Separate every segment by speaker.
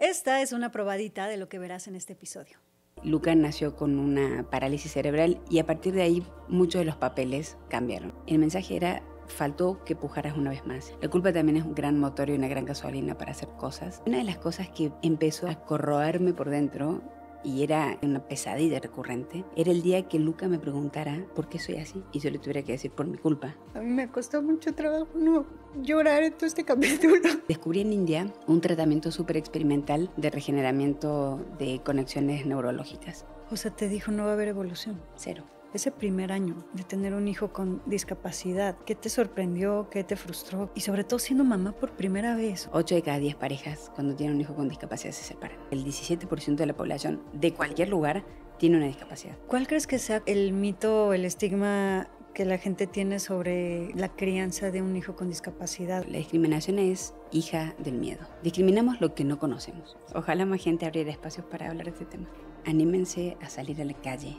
Speaker 1: Esta es una probadita de lo que verás en este episodio.
Speaker 2: Luca nació con una parálisis cerebral y a partir de ahí muchos de los papeles cambiaron. El mensaje era: faltó que pujaras una vez más. La culpa también es un gran motor y una gran gasolina para hacer cosas. Una de las cosas que empezó a corroerme por dentro, y era una pesadilla recurrente, era el día que Luca me preguntara por qué soy así y yo le tuviera que decir por mi culpa.
Speaker 1: A mí me costó mucho trabajo no llorar en todo este capítulo.
Speaker 2: Descubrí en India un tratamiento súper experimental de regeneramiento de conexiones neurológicas.
Speaker 1: O sea, te dijo no va a haber evolución.
Speaker 2: Cero.
Speaker 1: Ese primer año de tener un hijo con discapacidad, ¿qué te sorprendió? ¿Qué te frustró? Y sobre todo siendo mamá por primera vez.
Speaker 2: 8 de cada 10 parejas cuando tienen un hijo con discapacidad se separan. El 17% de la población de cualquier lugar tiene una discapacidad.
Speaker 1: ¿Cuál crees que sea el mito o el estigma que la gente tiene sobre la crianza de un hijo con discapacidad?
Speaker 2: La discriminación es hija del miedo. Discriminamos lo que no conocemos. Ojalá más gente abriera espacios para hablar de este tema. Anímense a salir a la calle.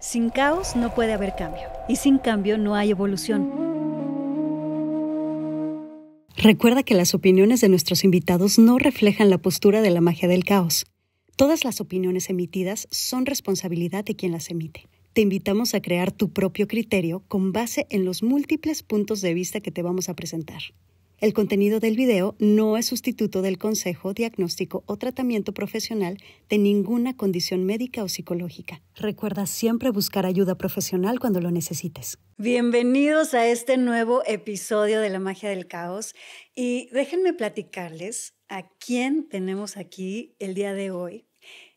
Speaker 1: Sin caos no puede haber cambio, y sin cambio no hay evolución. Recuerda que las opiniones de nuestros invitados no reflejan la postura de la magia del caos. Todas las opiniones emitidas son responsabilidad de quien las emite. Te invitamos a crear tu propio criterio con base en los múltiples puntos de vista que te vamos a presentar. El contenido del video no es sustituto del consejo, diagnóstico o tratamiento profesional de ninguna condición médica o psicológica. Recuerda siempre buscar ayuda profesional cuando lo necesites. Bienvenidos a este nuevo episodio de La Magia del Caos. Y déjenme platicarles a quién tenemos aquí el día de hoy.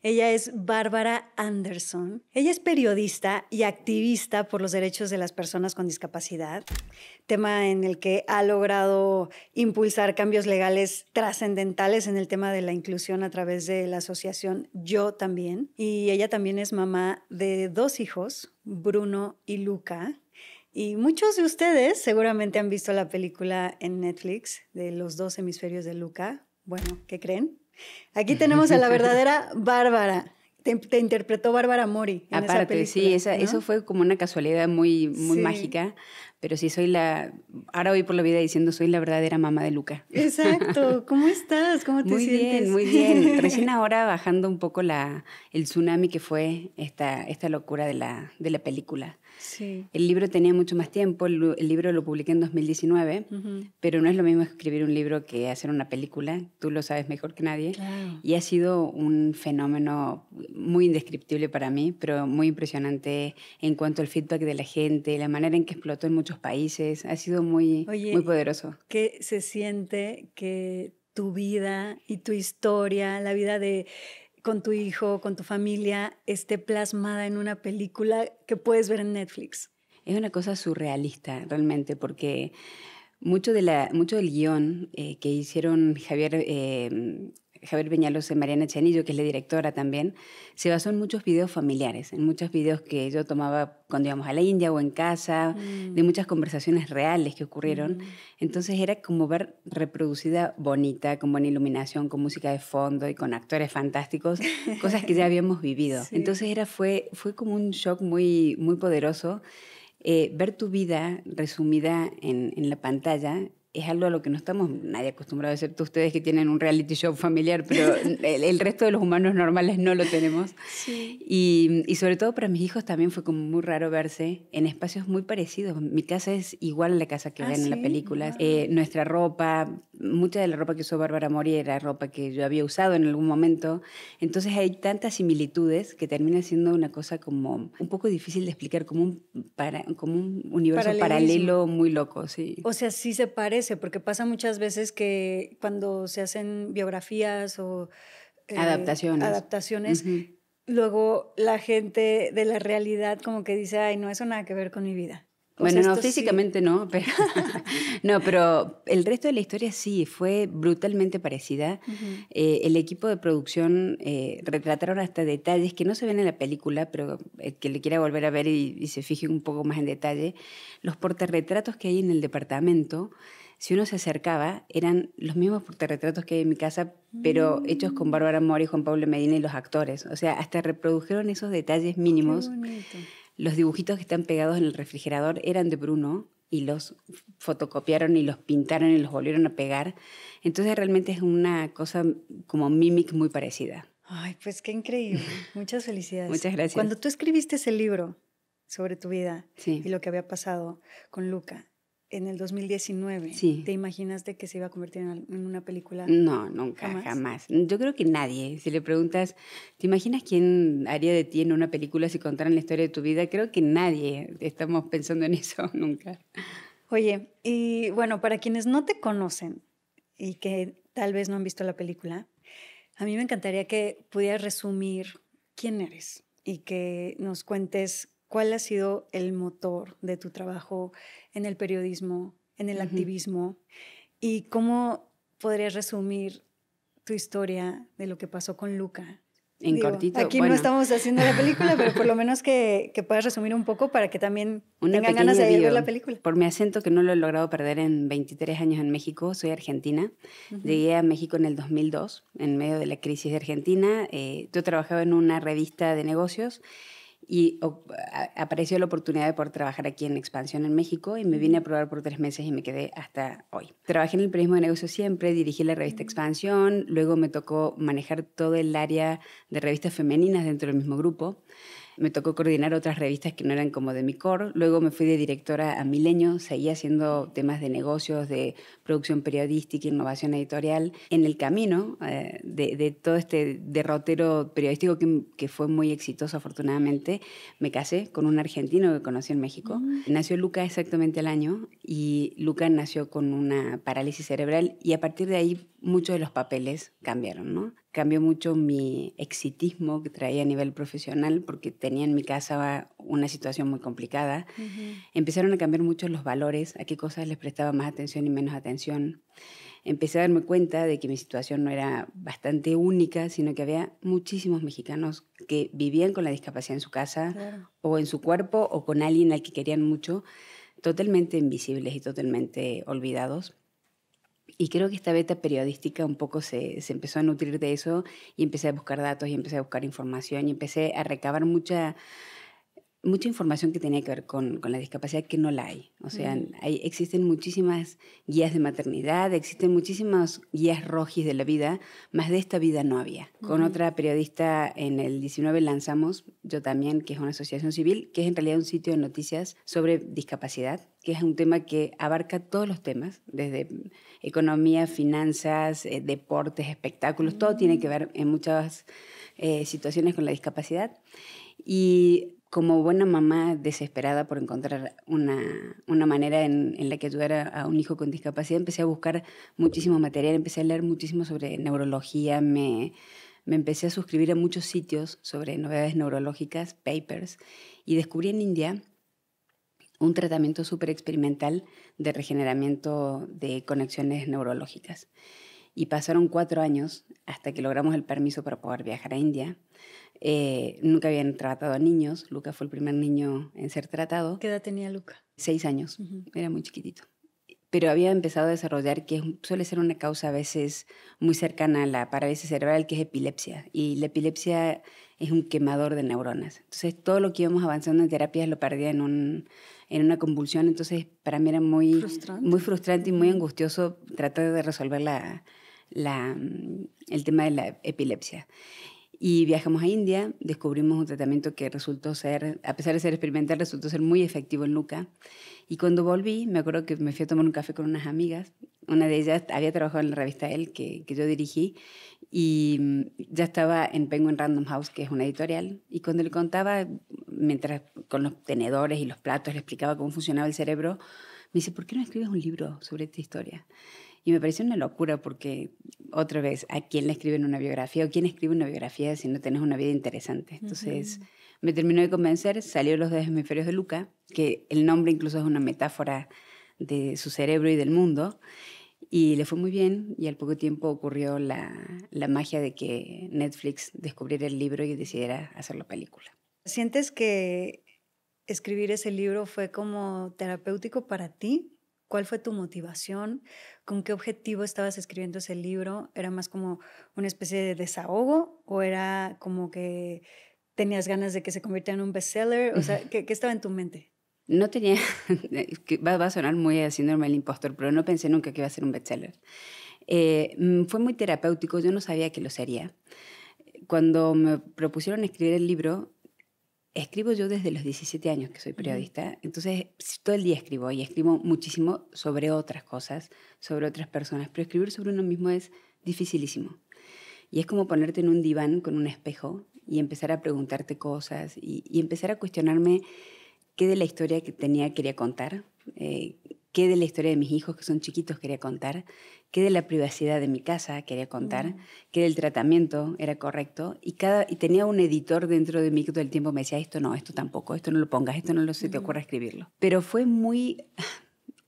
Speaker 1: Ella es Bárbara Anderson. Ella es periodista y activista por los derechos de las personas con discapacidad, tema en el que ha logrado impulsar cambios legales trascendentales en el tema de la inclusión a través de la asociación Yo También. Y ella también es mamá de 2 hijos, Bruno y Luca. Y muchos de ustedes seguramente han visto la película en Netflix de Los 2 hemisferios de Luca. Bueno, ¿qué creen? Aquí tenemos a la verdadera Bárbara. Te interpretó Bárbara Mori en esa película,
Speaker 2: sí,
Speaker 1: ¿no?
Speaker 2: eso fue como una casualidad muy
Speaker 1: Sí.
Speaker 2: mágica, pero sí ahora voy por la vida diciendo soy la verdadera mamá de Luca.
Speaker 1: Exacto. ¿Cómo estás? ¿Cómo te sientes?
Speaker 2: Muy bien. Recién ahora bajando un poco el tsunami que fue esta locura de la película.
Speaker 1: Sí.
Speaker 2: El libro tenía mucho más tiempo, el libro lo publiqué en 2019, pero no es lo mismo escribir un libro que hacer una película, tú lo sabes mejor que nadie.
Speaker 1: Claro.
Speaker 2: Y ha sido un fenómeno muy indescriptible para mí, pero muy impresionante en cuanto al feedback de la gente, la manera en que explotó en muchos países, ha sido muy poderoso.
Speaker 1: ¿Qué se siente que tu vida y tu historia, la vida con tu hijo, con tu familia, esté plasmada en una película que puedes ver en Netflix?
Speaker 2: Es una cosa surrealista realmente, porque mucho del guión que hicieron Javier Peñalosa y Mariana Chanillo, que es la directora también, se basó en muchos videos familiares, en muchos videos que yo tomaba cuando íbamos a la India o en casa, de muchas conversaciones reales que ocurrieron. Entonces era como ver reproducida bonita, con buena iluminación, con música de fondo y con actores fantásticos, cosas que ya habíamos vivido. Sí. Entonces fue como un shock muy, muy poderoso. Ver tu vida resumida en la pantalla es algo a lo que no estamos nadie acostumbrado, excepto ustedes que tienen un reality show familiar, pero el resto de los humanos normales no lo tenemos. Sí. Y sobre todo para mis hijos también fue como muy raro verse en espacios muy parecidos. Mi casa es igual a la casa que ven en la película. Nuestra ropa, mucha de la ropa que usó Bárbara Mori era ropa que yo había usado en algún momento. Entonces hay tantas similitudes que termina siendo una cosa como un poco difícil de explicar, como un universo paralelo muy loco. Sí.
Speaker 1: O sea, sí se parece, porque pasa muchas veces que cuando se hacen biografías o adaptaciones, luego la gente de la realidad como que dice, ay, no, eso nada que ver con mi vida.
Speaker 2: Bueno, no, físicamente sí. Pero el resto de la historia sí, fue brutalmente parecida. El equipo de producción retrataron hasta detalles que no se ven en la película, pero que le quiera volver a ver y se fije un poco más en detalle. Los portarretratos que hay en el departamento, si uno se acercaba, eran los mismos portarretratos que hay en mi casa, pero hechos con Bárbara Mori, Juan Pablo Medina y los actores. O sea, hasta reprodujeron esos detalles mínimos.
Speaker 1: Qué bonito.
Speaker 2: Los dibujitos que están pegados en el refrigerador eran de Bruno, y los fotocopiaron y los pintaron y los volvieron a pegar. Entonces realmente es una cosa como Mimic muy parecida.
Speaker 3: Ay, pues qué increíble. Muchas felicidades.
Speaker 2: Muchas gracias.
Speaker 3: Cuando tú escribiste ese libro sobre tu vida
Speaker 2: Sí.
Speaker 3: y lo que había pasado con Luca en el 2019,
Speaker 2: Sí.
Speaker 3: ¿te imaginaste que se iba a convertir en una película?
Speaker 2: No, nunca, jamás. Yo creo que nadie. Si le preguntas, ¿te imaginas quién haría de ti en una película si contaran la historia de tu vida? Creo que nadie. Estamos pensando en eso nunca.
Speaker 3: Oye, y bueno, para quienes no te conocen y que tal vez no han visto la película, a mí me encantaría que pudieras resumir quién eres y que nos cuentes cuál ha sido el motor de tu trabajo en el periodismo, en el activismo, y cómo podrías resumir tu historia de lo que pasó con Luca.
Speaker 2: En cortito.
Speaker 3: Aquí no estamos haciendo la película, pero por lo menos que puedas resumir un poco para que también tengan ganas de ver la película.
Speaker 2: Por mi acento, que no lo he logrado perder en 23 años en México, soy argentina. Llegué a México en el 2002, en medio de la crisis de Argentina. Yo trabajaba en una revista de negocios y apareció la oportunidad de poder trabajar aquí en Expansión en México y me vine a probar por 3 meses y me quedé hasta hoy. Trabajé en el periodismo de negocios siempre, dirigí la revista Expansión, luego me tocó manejar todo el área de revistas femeninas dentro del mismo grupo. Me tocó coordinar otras revistas que no eran como de mi core. Luego me fui de directora a Milenio, seguía haciendo temas de negocios, de producción periodística, innovación editorial. En el camino de todo este derrotero periodístico que fue muy exitoso afortunadamente, me casé con un argentino que conocí en México. Nació Luca exactamente al año y Luca nació con una parálisis cerebral y a partir de ahí muchos de los papeles cambiaron, ¿no? Cambió mucho mi exitismo que traía a nivel profesional porque tenía en mi casa una situación muy complicada. Empezaron a cambiar mucho los valores, a qué cosas les prestaba más atención y menos atención. Empecé a darme cuenta de que mi situación no era bastante única, sino que había muchísimos mexicanos que vivían con la discapacidad en su casa o en su cuerpo o con alguien al que querían mucho, totalmente invisibles y totalmente olvidados. Y creo que esta beta periodística un poco se empezó a nutrir de eso y empecé a buscar datos y empecé a buscar información y empecé a recabar mucha información que tenía que ver con la discapacidad que no la hay. O sea, existen muchísimas guías de maternidad, existen muchísimas guías rojis de la vida, más de esta vida no había. Con otra periodista en el 19 lanzamos, yo también, que es una asociación civil, que es en realidad un sitio de noticias sobre discapacidad, que es un tema que abarca todos los temas, desde economía, finanzas, deportes, espectáculos, todo tiene que ver en muchas situaciones con la discapacidad. Y como buena mamá desesperada por encontrar una manera en la que ayudara a un hijo con discapacidad, empecé a buscar muchísimo material, empecé a leer muchísimo sobre neurología, me empecé a suscribir a muchos sitios sobre novedades neurológicas, papers, y descubrí en India un tratamiento súper experimental de regeneramiento de conexiones neurológicas. Y pasaron 4 años hasta que logramos el permiso para poder viajar a India. Nunca habían tratado a niños. Luca fue el primer niño en ser tratado.
Speaker 3: ¿Qué edad tenía Luca?
Speaker 2: 6 años. Era muy chiquitito. Pero había empezado a desarrollar, que suele ser una causa a veces muy cercana a la parálisis cerebral, que es epilepsia. Y la epilepsia es un quemador de neuronas. Entonces, todo lo que íbamos avanzando en terapias lo perdía en una convulsión. Entonces, para mí era muy frustrante y muy angustioso tratar de resolver el tema de la epilepsia. Y viajamos a India, descubrimos un tratamiento que resultó ser, a pesar de ser experimental, resultó ser muy efectivo en Luca. Y cuando volví, me acuerdo que me fui a tomar un café con unas amigas. Una de ellas había trabajado en la revista Elle, que yo dirigí, y ya estaba en Penguin Random House, que es una editorial. Y cuando le contaba, mientras con los tenedores y los platos le explicaba cómo funcionaba el cerebro, me dice, ¿por qué no escribes un libro sobre esta historia? Y me pareció una locura porque, otra vez, ¿a quién le escriben una biografía? ¿O quién escribe una biografía si no tenés una vida interesante? Entonces, me terminó de convencer, salió Los 2 hemisferios de Luca, que el nombre incluso es una metáfora de su cerebro y del mundo, y le fue muy bien, y al poco tiempo ocurrió la magia de que Netflix descubriera el libro y decidiera hacer la película.
Speaker 3: ¿Sientes que escribir ese libro fue como terapéutico para ti? ¿Cuál fue tu motivación? ¿Con qué objetivo estabas escribiendo ese libro? ¿Era más como una especie de desahogo o era como que tenías ganas de que se convirtiera en un bestseller? O sea, ¿qué estaba en tu mente?
Speaker 2: No tenía, va a sonar muy a síndrome del impostor, pero no pensé nunca que iba a ser un bestseller. Fue muy terapéutico, yo no sabía que lo sería. Cuando me propusieron escribir el libro, escribo yo desde los 17 años que soy periodista, entonces todo el día escribo y escribo muchísimo sobre otras cosas, sobre otras personas, pero escribir sobre uno mismo es dificilísimo. Y es como ponerte en un diván con un espejo y empezar a preguntarte cosas y empezar a cuestionarme qué de la historia que tenía quería contar, qué de la historia de mis hijos que son chiquitos quería contar, qué de la privacidad de mi casa quería contar, qué del tratamiento era correcto. Y tenía un editor dentro de mí que todo el tiempo me decía, esto no, esto tampoco, esto no lo pongas, esto no se te ocurra escribirlo. Pero fue muy...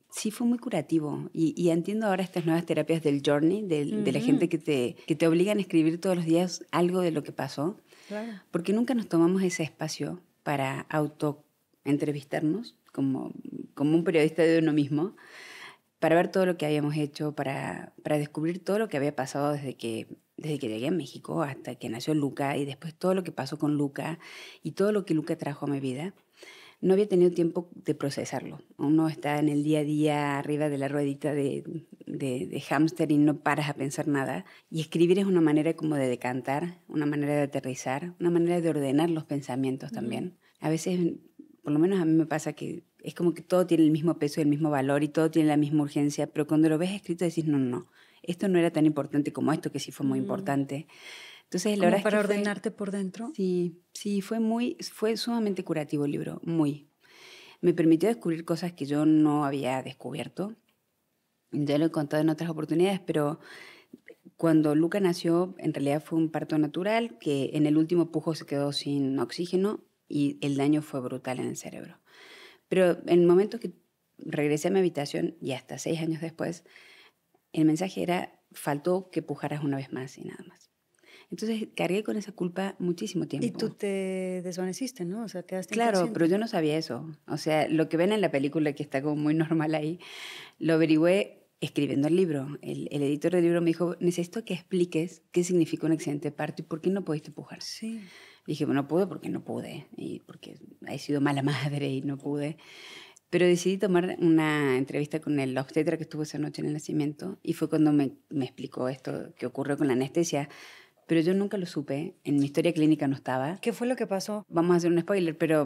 Speaker 2: Sí, fue muy curativo. Y entiendo ahora estas nuevas terapias del journey, de la gente que te obligan a escribir todos los días algo de lo que pasó.
Speaker 3: Claro.
Speaker 2: Porque nunca nos tomamos ese espacio para autoentrevistarnos como un periodista de uno mismo, para ver todo lo que habíamos hecho, para descubrir todo lo que había pasado desde que llegué a México hasta que nació Luca y después todo lo que pasó con Luca y todo lo que Luca trajo a mi vida. No había tenido tiempo de procesarlo. Uno está en el día a día arriba de la ruedita de hámster y no paras a pensar nada. Y escribir es una manera como de decantar, una manera de aterrizar, una manera de ordenar los pensamientos también. A veces, por lo menos a mí me pasa que es como que todo tiene el mismo peso y el mismo valor y todo tiene la misma urgencia, pero cuando lo ves escrito decís, no, esto no era tan importante como esto, que sí fue muy importante. Entonces, la verdad
Speaker 3: para
Speaker 2: es que
Speaker 3: ordenarte por dentro.
Speaker 2: Sí, fue sumamente curativo el libro, muy. Me permitió descubrir cosas que yo no había descubierto. Ya lo he contado en otras oportunidades, pero cuando Luca nació, en realidad fue un parto natural, que en el último pujo se quedó sin oxígeno y el daño fue brutal en el cerebro. Pero en el momento que regresé a mi habitación, y hasta 6 años después, el mensaje era, faltó que pujaras una vez más y nada más. Entonces cargué con esa culpa muchísimo tiempo.
Speaker 3: Y tú te desvaneciste, ¿no? O sea, quedaste
Speaker 2: Claro,
Speaker 3: inconsciente.
Speaker 2: pero yo no sabía eso. O sea, lo que ven en la película, que está como muy normal ahí, lo averigüé escribiendo el libro. El editor del libro me dijo, necesito que expliques qué significa un accidente de parto y por qué no pudiste pujar.
Speaker 3: Sí.
Speaker 2: Y dije, bueno, pude porque no pude, y porque he sido mala madre y no pude. Pero decidí tomar una entrevista con el obstetra que estuvo esa noche en el nacimiento y fue cuando me explicó esto que ocurrió con la anestesia. Pero yo nunca lo supe, en mi historia clínica no estaba.
Speaker 3: ¿Qué fue lo que pasó?
Speaker 2: Vamos a hacer un spoiler, pero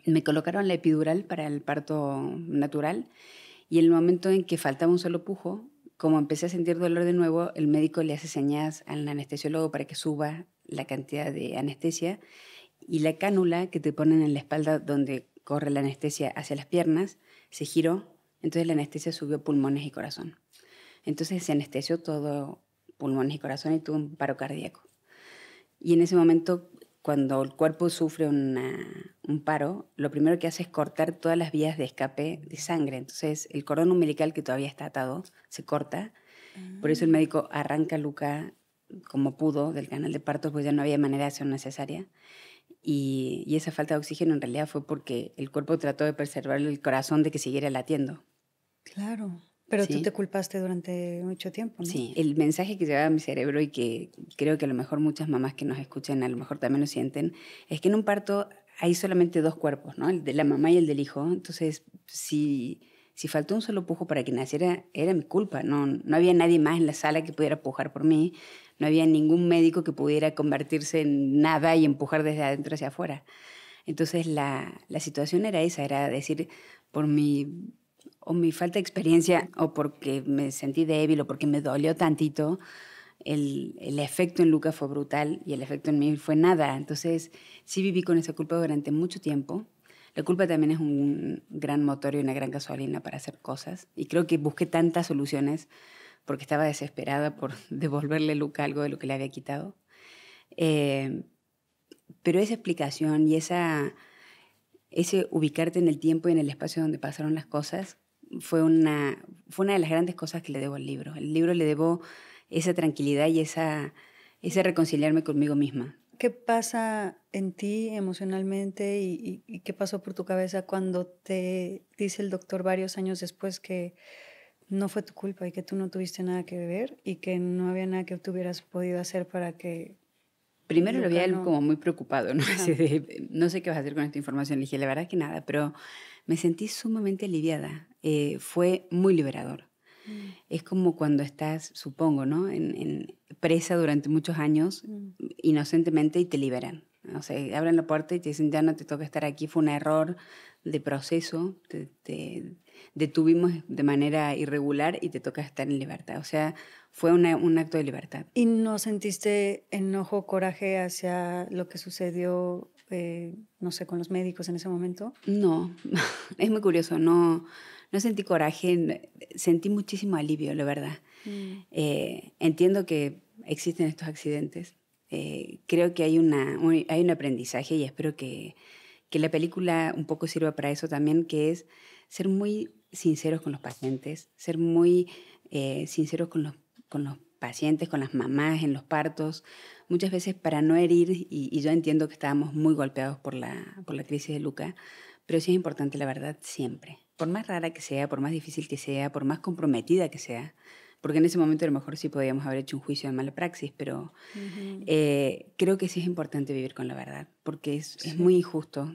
Speaker 2: me colocaron la epidural para el parto natural y en el momento en que faltaba un solo pujo, como empecé a sentir dolor de nuevo, el médico le hace señas al anestesiólogo para que suba la cantidad de anestesia y la cánula que te ponen en la espalda donde corre la anestesia hacia las piernas se giró, entonces la anestesia subió pulmones y corazón. Entonces se anestesió todo pulmones y corazón y tuvo un paro cardíaco. Y en ese momento, cuando el cuerpo sufre un paro, lo primero que hace es cortar todas las vías de escape de sangre. Entonces, el cordón umbilical que todavía está atado se corta. Por eso el médico arranca a Luca como pudo del canal de parto, pues ya no había manera de hacer una cesárea. Y esa falta de oxígeno en realidad fue porque el cuerpo trató de preservar el corazón de que siguiera latiendo.
Speaker 3: Claro. Pero
Speaker 2: Sí.
Speaker 3: tú te culpaste durante mucho tiempo, ¿no?
Speaker 2: Sí, el mensaje que llevaba a mi cerebro y que creo que a lo mejor muchas mamás que nos escuchan a lo mejor también lo sienten, es que en un parto hay solamente 2 cuerpos, ¿no? El de la mamá y el del hijo. Entonces, si faltó un solo pujo para que naciera, era mi culpa. No había nadie más en la sala que pudiera pujar por mí. No había ningún médico que pudiera convertirse en nada y empujar desde adentro hacia afuera. Entonces, la situación era esa, era decir, por mi falta de experiencia o porque me sentí débil o porque me dolió tantito, el efecto en Luca fue brutal y el efecto en mí fue nada. Entonces sí viví con esa culpa durante mucho tiempo. La culpa también es un gran motor y una gran gasolina para hacer cosas. Y creo que busqué tantas soluciones porque estaba desesperada por devolverle a Luca algo de lo que le había quitado. Pero esa explicación y ese ubicarte en el tiempo y en el espacio donde pasaron las cosas fue una de las grandes cosas que le debo al libro. Al libro le debo esa tranquilidad y ese reconciliarme conmigo misma.
Speaker 3: ¿Qué pasa en ti emocionalmente y qué pasó por tu cabeza cuando te dice el doctor varios años después que no fue tu culpa y que tú no tuviste nada que ver y que no había nada que tú hubieras podido hacer para que
Speaker 2: Primero lo vi a él
Speaker 3: no.
Speaker 2: como muy preocupado, ¿no? Así de, no sé qué vas a hacer con esta información. Le dije, la verdad es que nada, pero me sentí sumamente aliviada. Fue muy liberador. Es como cuando estás, supongo, ¿no? En presa durante muchos años, inocentemente, y te liberan. O sea, abren la puerta y te dicen, ya no te toca estar aquí, fue un error de proceso, te detuvimos de manera irregular y te toca estar en libertad. O sea, fue un acto de libertad.
Speaker 3: ¿Y no sentiste enojo, coraje hacia lo que sucedió, no sé, con los médicos en ese momento?
Speaker 2: No, es muy curioso, no sentí coraje, sentí muchísimo alivio, la verdad. Entiendo que existen estos accidentes, creo que hay un aprendizaje y espero que la película un poco sirva para eso también, que es ser muy sinceros con los pacientes, ser muy sinceros con los pacientes, con las mamás en los partos, muchas veces para no herir, y yo entiendo que estábamos muy golpeados por la crisis de Luca, pero sí es importante la verdad siempre, por más rara que sea, por más difícil que sea, por más comprometida que sea, porque en ese momento a lo mejor sí podíamos haber hecho un juicio de mala praxis, pero creo que sí es importante vivir con la verdad, porque es muy injusto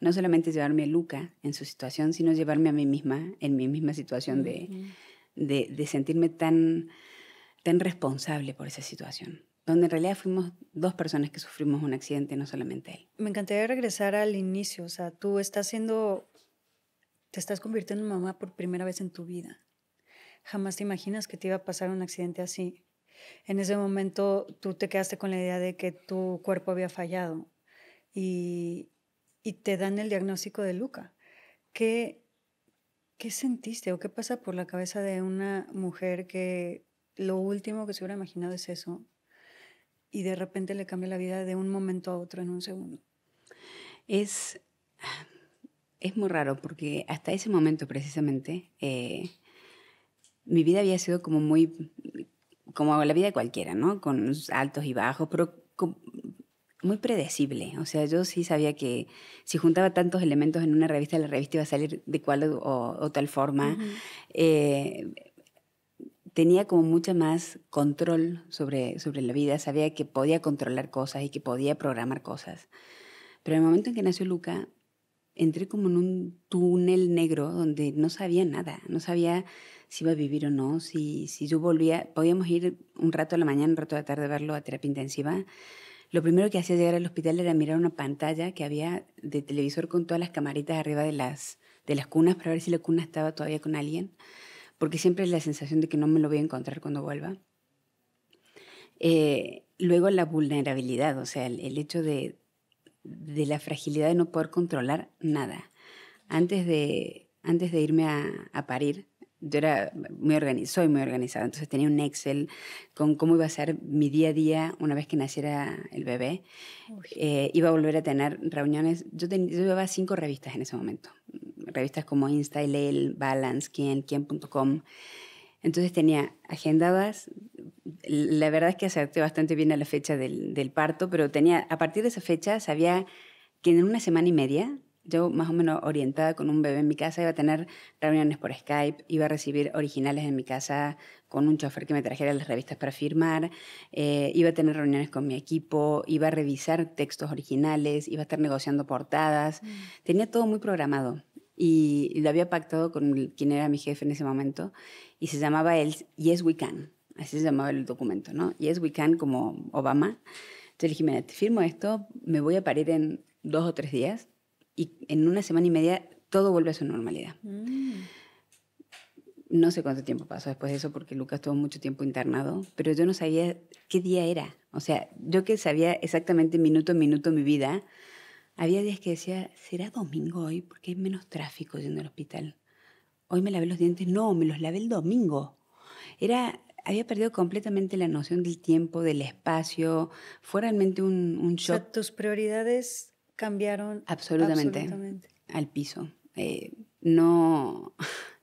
Speaker 2: no solamente llevarme a Luca en su situación, sino llevarme a mí misma en mi misma situación de sentirme tan responsable por esa situación, donde en realidad fuimos dos personas que sufrimos un accidente, no solamente él.
Speaker 3: Me encantaría regresar al inicio, o sea, te estás convirtiendo en mamá por primera vez en tu vida. Jamás te imaginas que te iba a pasar un accidente así. En ese momento tú te quedaste con la idea de que tu cuerpo había fallado y te dan el diagnóstico de Luca. ¿Qué sentiste o qué pasa por la cabeza de una mujer que lo último que se hubiera imaginado es eso y de repente le cambia la vida de un momento a otro en un segundo?
Speaker 2: Es muy raro porque hasta ese momento precisamente mi vida había sido como la vida de cualquiera, ¿no? Con altos y bajos, pero muy predecible. O sea, yo sí sabía que si juntaba tantos elementos en una revista, la revista iba a salir de cual o tal forma. Tenía como mucha más control sobre la vida, sabía que podía controlar cosas y que podía programar cosas. Pero en el momento en que nació Luca, entré como en un túnel negro donde no sabía nada, no sabía si iba a vivir o no, si yo volvía, podíamos ir un rato a la mañana, un rato a la tarde a verlo a terapia intensiva. Lo primero que hacía llegar al hospital era mirar una pantalla que había de televisor con todas las camaritas arriba de las cunas para ver si la cuna estaba todavía con alguien, porque siempre es la sensación de que no me lo voy a encontrar cuando vuelva. Luego la vulnerabilidad, o sea, el hecho de la fragilidad de no poder controlar nada. Antes de irme a parir, yo soy muy organizada, entonces tenía un Excel con cómo iba a ser mi día a día una vez que naciera el bebé. Iba a volver a tener reuniones. Yo llevaba 5 revistas en ese momento, revistas como InStyle, Balance, Quién.com. Entonces tenía agendadas, la verdad es que acerté bastante bien a la fecha del parto, pero a partir de esa fecha sabía que en una semana y media, yo más o menos orientada con un bebé en mi casa, iba a tener reuniones por Skype, iba a recibir originales en mi casa con un chofer que me trajera las revistas para firmar, iba a tener reuniones con mi equipo, iba a revisar textos originales, iba a estar negociando portadas, tenía todo muy programado. Y lo había pactado con quien era mi jefe en ese momento, y se llamaba él Yes We Can, así se llamaba el documento, ¿no? Yes We Can, como Obama. Entonces le dije, mira, te firmo esto, me voy a parir en 2 o 3 días, y en una semana y media todo vuelve a su normalidad. No sé cuánto tiempo pasó después de eso, porque Lucas estuvo mucho tiempo internado, pero yo no sabía qué día era. O sea, yo que sabía exactamente minuto a minuto mi vida, había días que decía, ¿será domingo hoy? Porque hay menos tráfico yendo al hospital. Hoy me lavé los dientes. No, me los lavé el domingo. Había perdido completamente la noción del tiempo, del espacio. Fue realmente un shock.
Speaker 3: O sea, tus prioridades cambiaron
Speaker 2: absolutamente. Al piso. No...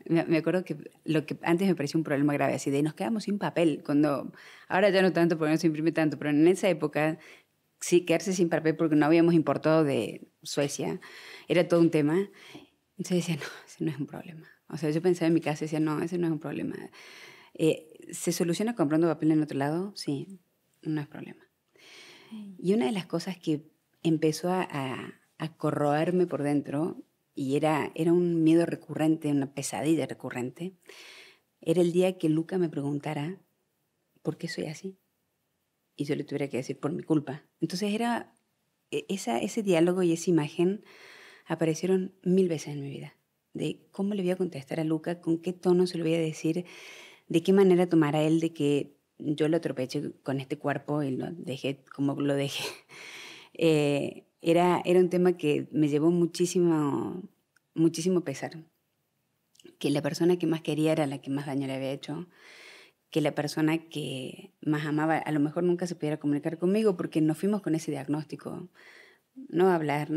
Speaker 2: Me acuerdo que lo que antes me parecía un problema grave, así de nos quedamos sin papel, ahora ya no tanto porque no se imprime tanto, pero en esa época sí, quedarse sin papel porque no habíamos importado de Suecia, era todo un tema. Entonces decía, no, ese no es un problema. O sea, yo pensaba en mi casa y decía, no, ese no es un problema. ¿Se soluciona comprando papel en otro lado? Sí, no es problema. Y una de las cosas que empezó a corroerme por dentro, y era un miedo recurrente, una pesadilla recurrente, era el día que Luca me preguntara por qué soy así. Y yo le tuviera que decir por mi culpa. Entonces era ese diálogo y esa imagen aparecieron 1000 veces en mi vida. De cómo le voy a contestar a Luca, con qué tono se lo voy a decir, de qué manera tomará él de que yo lo atropeché con este cuerpo y lo dejé como lo dejé. Era un tema que me llevó muchísimo pesar. Que la persona que más quería era la que más daño le había hecho. Que la persona que más amaba a lo mejor nunca se pudiera comunicar conmigo porque nos fuimos con ese diagnóstico. No va a hablar,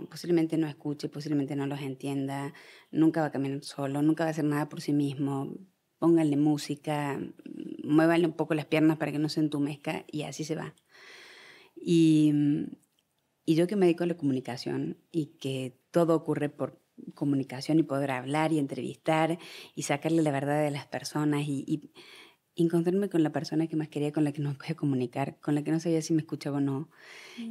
Speaker 2: posiblemente no escuche, posiblemente no los entienda, nunca va a caminar solo, nunca va a hacer nada por sí mismo. Pónganle música, muévanle un poco las piernas para que no se entumezca y así se va. Y yo que me dedico a la comunicación y que todo ocurre por comunicación y poder hablar y entrevistar y sacarle la verdad de las personas y encontrarme con la persona que más quería, con la que no podía comunicar, con la que no sabía si me escuchaba o no.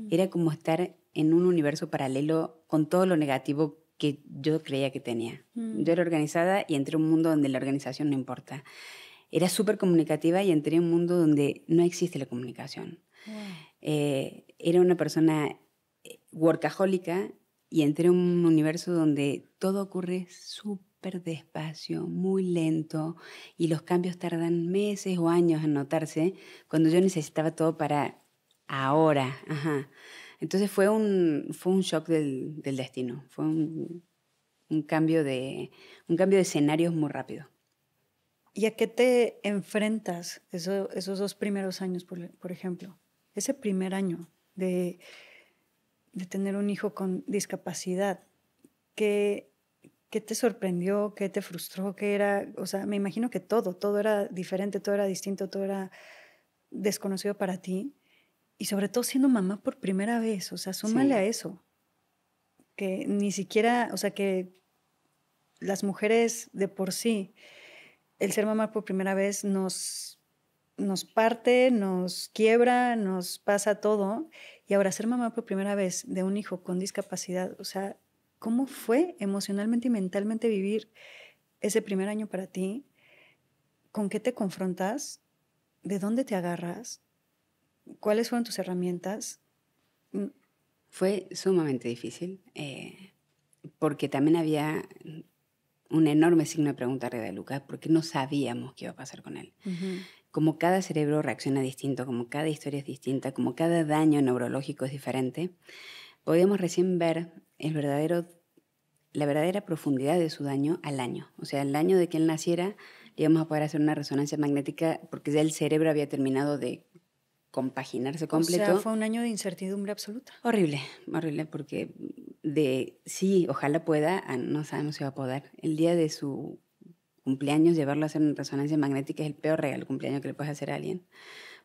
Speaker 2: Era como estar en un universo paralelo con todo lo negativo que yo creía que tenía. Yo era organizada y entré a un mundo donde la organización no importa. Era súper comunicativa y entré a un mundo donde no existe la comunicación. Era una persona workahólica y entré a un universo donde todo ocurre súper despacio, muy lento, y los cambios tardan meses o años en notarse cuando yo necesitaba todo para ahora. Ajá. Entonces fue un shock del destino, fue un cambio de escenarios muy rápido.
Speaker 3: ¿Y a qué te enfrentas esos 2 primeros años, por ejemplo? Ese primer año de tener un hijo con discapacidad, ¿qué te sorprendió? ¿Qué te frustró? ¿Qué era? O sea, me imagino que todo era diferente, todo era distinto, todo era desconocido para ti. Y sobre todo siendo mamá por primera vez, o sea, súmale a eso. Que ni siquiera, o sea, que las mujeres de por sí, el ser mamá por primera vez nos parte, nos quiebra, nos pasa todo. Y ahora ser mamá por primera vez de un hijo con discapacidad, o sea, ¿cómo fue emocionalmente y mentalmente vivir ese primer año para ti? ¿Con qué te confrontas? ¿De dónde te agarras? ¿Cuáles fueron tus herramientas?
Speaker 2: Fue sumamente difícil porque también había un enorme signo de pregunta arriba de Lucas porque no sabíamos qué iba a pasar con él. Como cada cerebro reacciona distinto, como cada historia es distinta, como cada daño neurológico es diferente, podíamos recién ver la verdadera profundidad de su daño al año. O sea, al año de que él naciera, íbamos a poder hacer una resonancia magnética porque ya el cerebro había terminado de compaginarse completo.
Speaker 3: O sea, fue un año de incertidumbre absoluta.
Speaker 2: Horrible, horrible, porque sí, ojalá pueda, no sabemos si va a poder. El día de su cumpleaños, llevarlo a hacer una resonancia magnética es el peor regalo cumpleaños que le puedes hacer a alguien.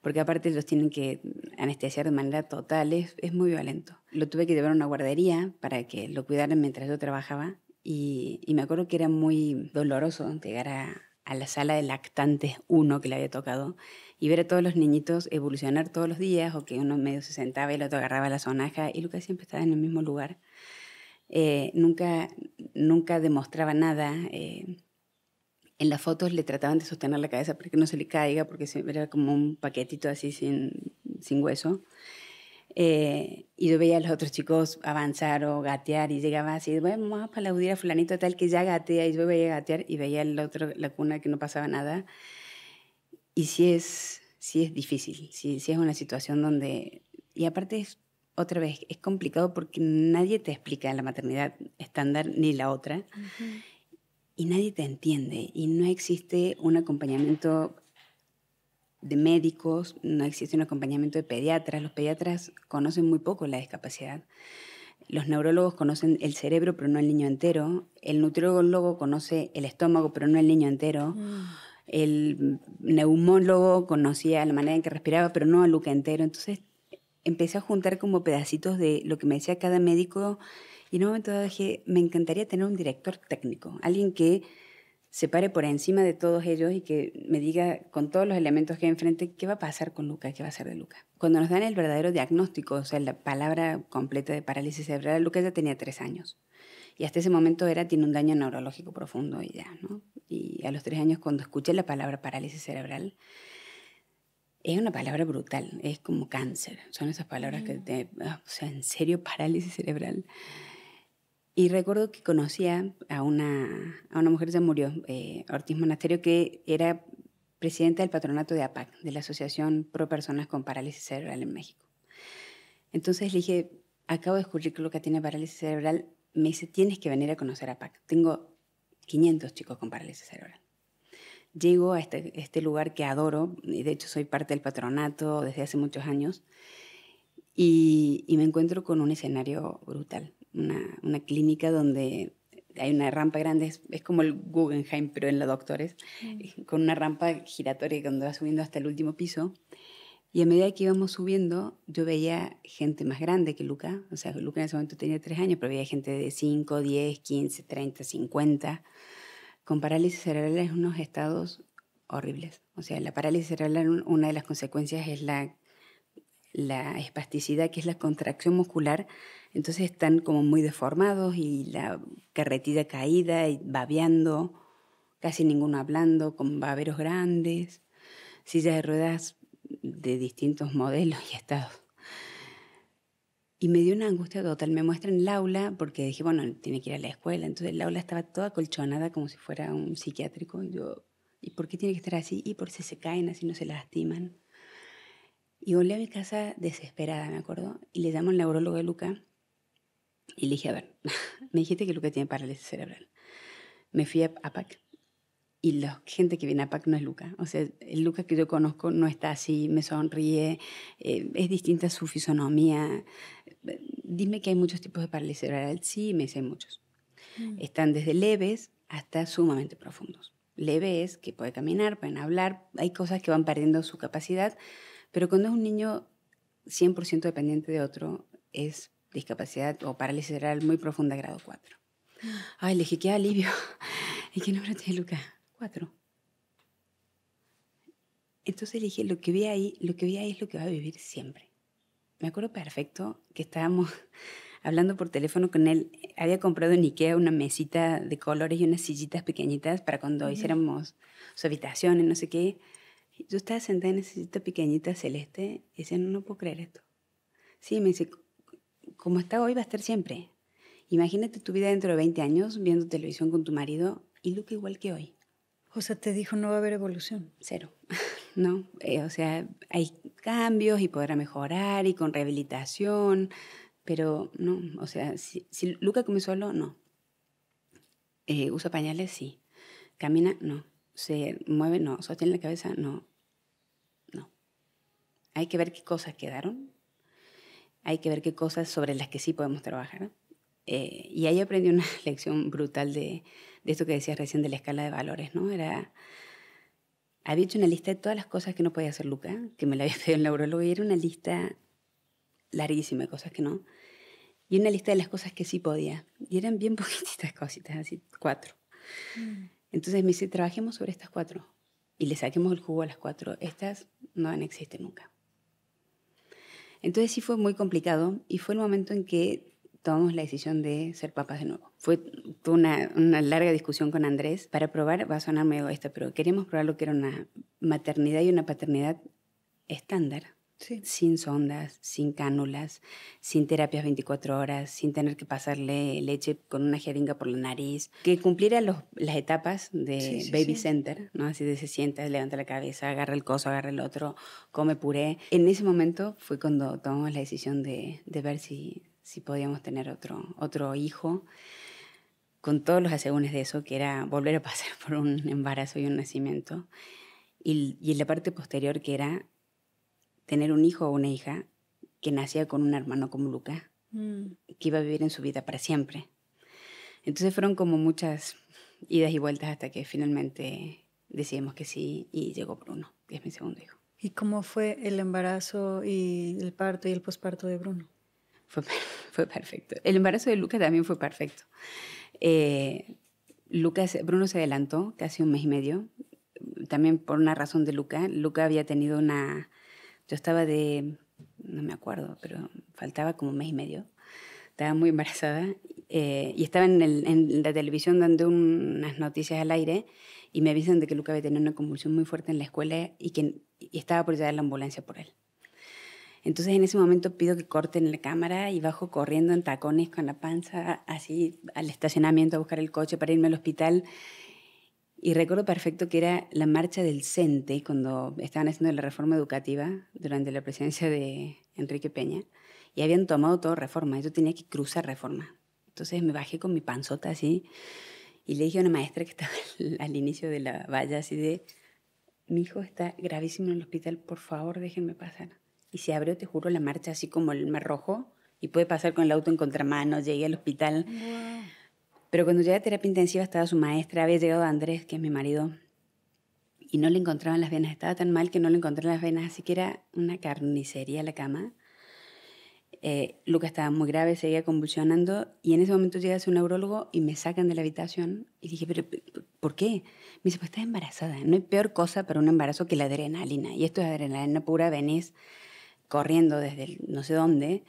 Speaker 2: Porque aparte los tienen que anestesiar de manera total, es muy violento. Lo tuve que llevar a una guardería para que lo cuidaran mientras yo trabajaba y me acuerdo que era muy doloroso llegar a la sala de lactantes 1 que le había tocado y ver a todos los niñitos evolucionar todos los días o que uno medio se sentaba y el otro agarraba la sonaja y Lucas siempre estaba en el mismo lugar. Nunca demostraba nada. En las fotos le trataban de sostener la cabeza para que no se le caiga, porque era como un paquetito así sin hueso. Y yo veía a los otros chicos avanzar o gatear y llegaba así, bueno, vamos a aplaudir a fulanito tal que ya gatea, y yo veía gatear y veía el otro, la cuna que no pasaba nada. Y sí es difícil, sí es una situación donde... Y aparte otra vez, es complicado porque nadie te explica la maternidad estándar ni la otra. Y nadie te entiende y no existe un acompañamiento de médicos, no existe un acompañamiento de pediatras. Los pediatras conocen muy poco la discapacidad. Los neurólogos conocen el cerebro, pero no el niño entero. El nutriólogo conoce el estómago, pero no el niño entero. El neumólogo conocía la manera en que respiraba, pero no a Luca entero. Entonces empecé a juntar como pedacitos de lo que me decía cada médico y en un momento dado dije, me encantaría tener un director técnico, alguien que se pare por encima de todos ellos y que me diga con todos los elementos que hay enfrente qué va a pasar con Luca, qué va a hacer de Luca. Cuando nos dan el verdadero diagnóstico, o sea, la palabra completa de parálisis cerebral, Luca ya tenía 3 años. Y hasta ese momento tiene un daño neurológico profundo y ya, ¿no? Y a los 3 años, cuando escuché la palabra parálisis cerebral, es una palabra brutal, es como cáncer. Son esas palabras que o sea, ¿en serio parálisis cerebral? Y recuerdo que conocía a una mujer que ya murió, Ortiz Monasterio, que era presidenta del patronato de APAC, de la Asociación Pro Personas con Parálisis Cerebral en México. Entonces le dije, acabo de descubrir que Luca tiene parálisis cerebral. Me dice, tienes que venir a conocer APAC. Tengo 500 chicos con parálisis cerebral. Llego a este lugar que adoro, y de hecho soy parte del patronato desde hace muchos años, y me encuentro con un escenario brutal. Una clínica donde hay una rampa grande, es como el Guggenheim, pero en la Doctores, con una rampa giratoria cuando va subiendo hasta el último piso. Y a medida que íbamos subiendo, yo veía gente más grande que Luca. O sea, Luca en ese momento tenía 3 años, pero veía gente de 5, 10, 15, 30, 50, con parálisis cerebral en unos estados horribles. O sea, la parálisis cerebral, una de las consecuencias es la espasticidad, que es la contracción muscular. Entonces están como muy deformados y la carretilla caída y babeando, casi ninguno hablando, con baberos grandes, sillas de ruedas de distintos modelos y estados. Y me dio una angustia total. Me muestran el aula porque dije, bueno, tiene que ir a la escuela. Entonces el aula estaba toda acolchonada como si fuera un psiquiátrico. Y yo, ¿y por qué tiene que estar así? Y por si se caen, así no se lastiman. Y volví a mi casa desesperada, me acuerdo, y le llamo al neurólogo de Luca y le dije, a ver, me dijiste que Luca tiene parálisis cerebral. Me fui a APAC y la gente que viene a APAC no es Luca. O sea, el Luca que yo conozco no está así, me sonríe, es distinta su fisonomía. Dime que hay muchos tipos de parálisis cerebral. Sí, me dicen muchos. Están desde leves hasta sumamente profundos. Leve es que puede caminar, pueden hablar, hay cosas que van perdiendo su capacidad, pero cuando es un niño 100% dependiente de otro, es discapacidad o parálisis cerebral muy profunda, grado 4. Ay, le dije, qué alivio. ¿Y qué número tiene Luca? 4. Entonces le dije, lo que vi ahí es lo que va a vivir siempre. Me acuerdo perfecto que estábamos hablando por teléfono con él. Había comprado en Ikea una mesita de colores y unas sillitas pequeñitas para cuando hiciéramos su habitación y no sé qué. Yo estaba sentada en esa sillita pequeñita celeste y decía, no puedo creer esto. Sí, me dice, como está hoy va a estar siempre. Imagínate tu vida dentro de 20 años viendo televisión con tu marido y Luca igual que hoy.
Speaker 3: O sea, te dijo no va a haber evolución.
Speaker 2: 0. ¿No? O sea, hay cambios y podrá mejorar y con rehabilitación, pero no, o sea, si Luca come solo, no. ¿Usa pañales? Sí. ¿Camina? No. ¿Se mueve? No. ¿Sostiene la cabeza? No. No. Hay que ver qué cosas quedaron. Hay que ver qué cosas sobre las que sí podemos trabajar. Y ahí aprendí una lección brutal de esto que decías recién de la escala de valores, ¿no? Había hecho una lista de todas las cosas que no podía hacer Luca, que me la había pedido el neurólogo, y era una lista larguísima de cosas que no. Y una lista de las cosas que sí podía. Y eran bien poquititas cositas, así 4. Entonces me dice, trabajemos sobre estas 4. Y le saquemos el jugo a las 4. Estas no van a existir nunca. Entonces sí fue muy complicado y fue el momento en que tomamos la decisión de ser papás de nuevo. Fue una larga discusión con Andrés para probar, va a sonar medio egoísta, pero queríamos probar lo que era una maternidad y una paternidad estándar. Sí. Sin sondas, sin cánulas, sin terapias 24 horas, sin tener que pasarle leche con una jeringa por la nariz, que cumpliera las etapas de baby center, ¿no? Así de se sienta, levanta la cabeza, agarra el coso, agarra el otro, come puré. En ese momento fue cuando tomamos la decisión de ver si podíamos tener otro hijo, con todos los asegúnes de eso, que era volver a pasar por un embarazo y un nacimiento, y la parte posterior, que era tener un hijo o una hija que nacía con un hermano como Luca, que iba a vivir en su vida para siempre. Entonces fueron como muchas idas y vueltas hasta que finalmente decidimos que sí y llegó Bruno, que es mi segundo hijo.
Speaker 3: ¿Y cómo fue el embarazo y el parto y el posparto de Bruno?
Speaker 2: Fue perfecto. El embarazo de Luca también fue perfecto. Bruno se adelantó casi un mes y medio, también por una razón de Luca. Luca había tenido yo estaba no me acuerdo, pero faltaba como un mes y medio. Estaba muy embarazada y estaba en la televisión dando unas noticias al aire y me avisan de que Luca había tenido una convulsión muy fuerte en la escuela y estaba por llegar la ambulancia por él. Entonces en ese momento pido que corten la cámara y bajo corriendo en tacones con la panza así al estacionamiento a buscar el coche para irme al hospital. Y recuerdo perfecto que era la marcha del CENTE cuando estaban haciendo la reforma educativa durante la presidencia de Enrique Peña y habían tomado todo Reforma. Yo tenía que cruzar Reforma. Entonces me bajé con mi panzota así y le dije a una maestra que estaba al inicio de la valla así de: mi hijo está gravísimo en el hospital, por favor déjenme pasar. Y se abrió, te juro, la marcha así como el Mar Rojo y pude pasar con el auto en contramano, llegué al hospital.
Speaker 3: Wow.
Speaker 2: Pero cuando llegué a terapia intensiva estaba su maestra, había llegado Andrés, que es mi marido, y no le encontraban las venas. Estaba tan mal que no le encontraban las venas, así que era una carnicería la cama. Luca estaba muy grave, seguía convulsionando, y en ese momento llega su neurólogo y me sacan de la habitación. Y dije, ¿pero por qué? Me dice, pues estás embarazada. No hay peor cosa para un embarazo que la adrenalina. Y esto es adrenalina pura, venís corriendo desde no sé dónde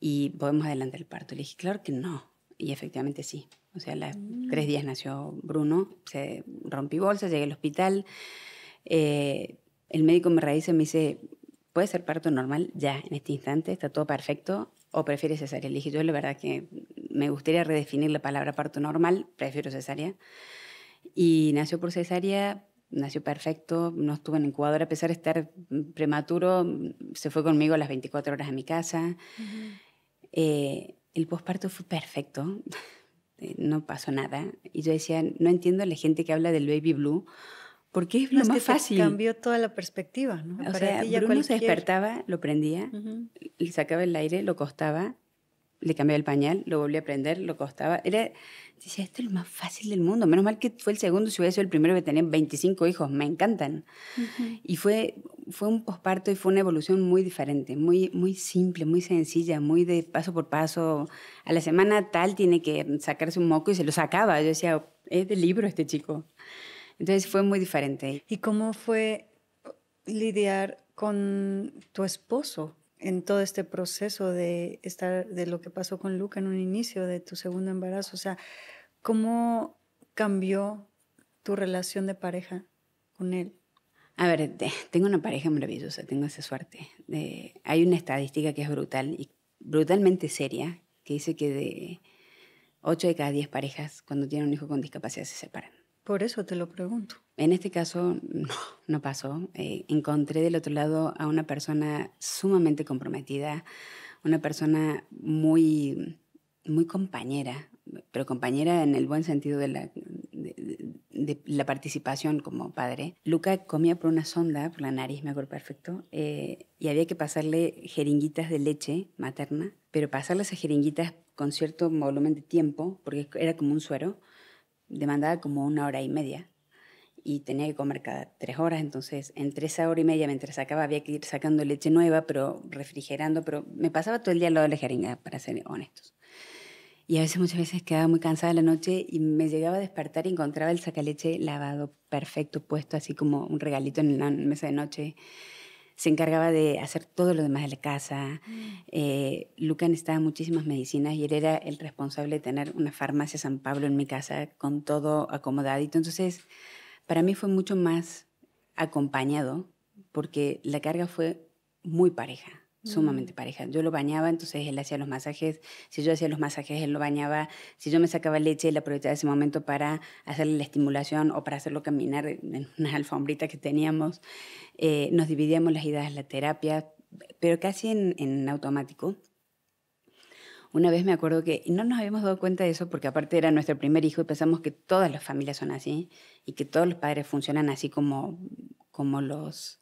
Speaker 2: y podemos adelantar el parto. Le dije, claro que no. Y efectivamente sí. O sea, a los 3 días nació Bruno, se rompí bolsa, llegué al hospital. El médico me revisa y me dice, ¿puede ser parto normal ya, en este instante? ¿Está todo perfecto? ¿O prefieres cesárea? Le dije, yo la verdad que me gustaría redefinir la palabra parto normal, prefiero cesárea. Y nació por cesárea, nació perfecto, no estuvo en incubadora, a pesar de estar prematuro, se fue conmigo a las 24 horas a mi casa. El posparto fue perfecto, no pasó nada. Y yo decía, no entiendo a la gente que habla del baby blue, porque es lo más fácil.
Speaker 3: Cambió toda la perspectiva, ¿no?
Speaker 2: O sea, Bruno se despertaba, lo prendía, le sacaba el aire, lo acostaba, le cambiaba el pañal, lo volvía a prender, lo acostaba. Decía, esto es lo más fácil del mundo. Menos mal que fue el segundo, si hubiera sido el primero, que tenía 25 hijos, me encantan. Y fue un posparto y fue una evolución muy diferente, muy, muy simple, muy sencilla, muy de paso por paso. A la semana tal tiene que sacarse un moco y se lo sacaba. Yo decía, es de libro este chico. Entonces fue muy diferente.
Speaker 3: ¿Y cómo fue lidiar con tu esposo en todo este proceso de lo que pasó con Luca en un inicio de tu segundo embarazo? O sea, ¿cómo cambió tu relación de pareja con él?
Speaker 2: A ver, tengo una pareja maravillosa, tengo esa suerte. Hay una estadística que es brutal y brutalmente seria, que dice que de 8 de cada 10 parejas, cuando tienen un hijo con discapacidad, se separan.
Speaker 3: Por eso te lo pregunto.
Speaker 2: En este caso no pasó. Encontré del otro lado a una persona sumamente comprometida, una persona muy, muy compañera, pero compañera en el buen sentido de la participación como padre. Luca comía por una sonda, por la nariz, me acuerdo perfecto, y había que pasarle jeringuitas de leche materna, pero pasarle esas jeringuitas con cierto volumen de tiempo, porque era como un suero, demandaba como 1 hora y media y tenía que comer cada 3 horas, entonces entre esa hora y media mientras sacaba había que ir sacando leche nueva, pero refrigerando, pero me pasaba todo el día al lado de la jeringa, para ser honestos. Y a veces, muchas veces quedaba muy cansada la noche y me llegaba a despertar y encontraba el sacaleche lavado, perfecto, puesto así como un regalito en la mesa de noche. Se encargaba de hacer todo lo demás de la casa. Luca necesitaba muchísimas medicinas y él era el responsable de tener una farmacia San Pablo en mi casa con todo acomodadito. Entonces, para mí fue mucho más acompañado porque la carga fue muy pareja, sumamente pareja. Yo lo bañaba, entonces él hacía los masajes. Si yo hacía los masajes, él lo bañaba. Si yo me sacaba leche, él aprovechaba ese momento para hacerle la estimulación o para hacerlo caminar en unas alfombritas que teníamos. Nos dividíamos las idas a la terapia, pero casi en automático. Una vez me acuerdo que no nos habíamos dado cuenta de eso porque aparte era nuestro primer hijo y pensamos que todas las familias son así y que todos los padres funcionan así como los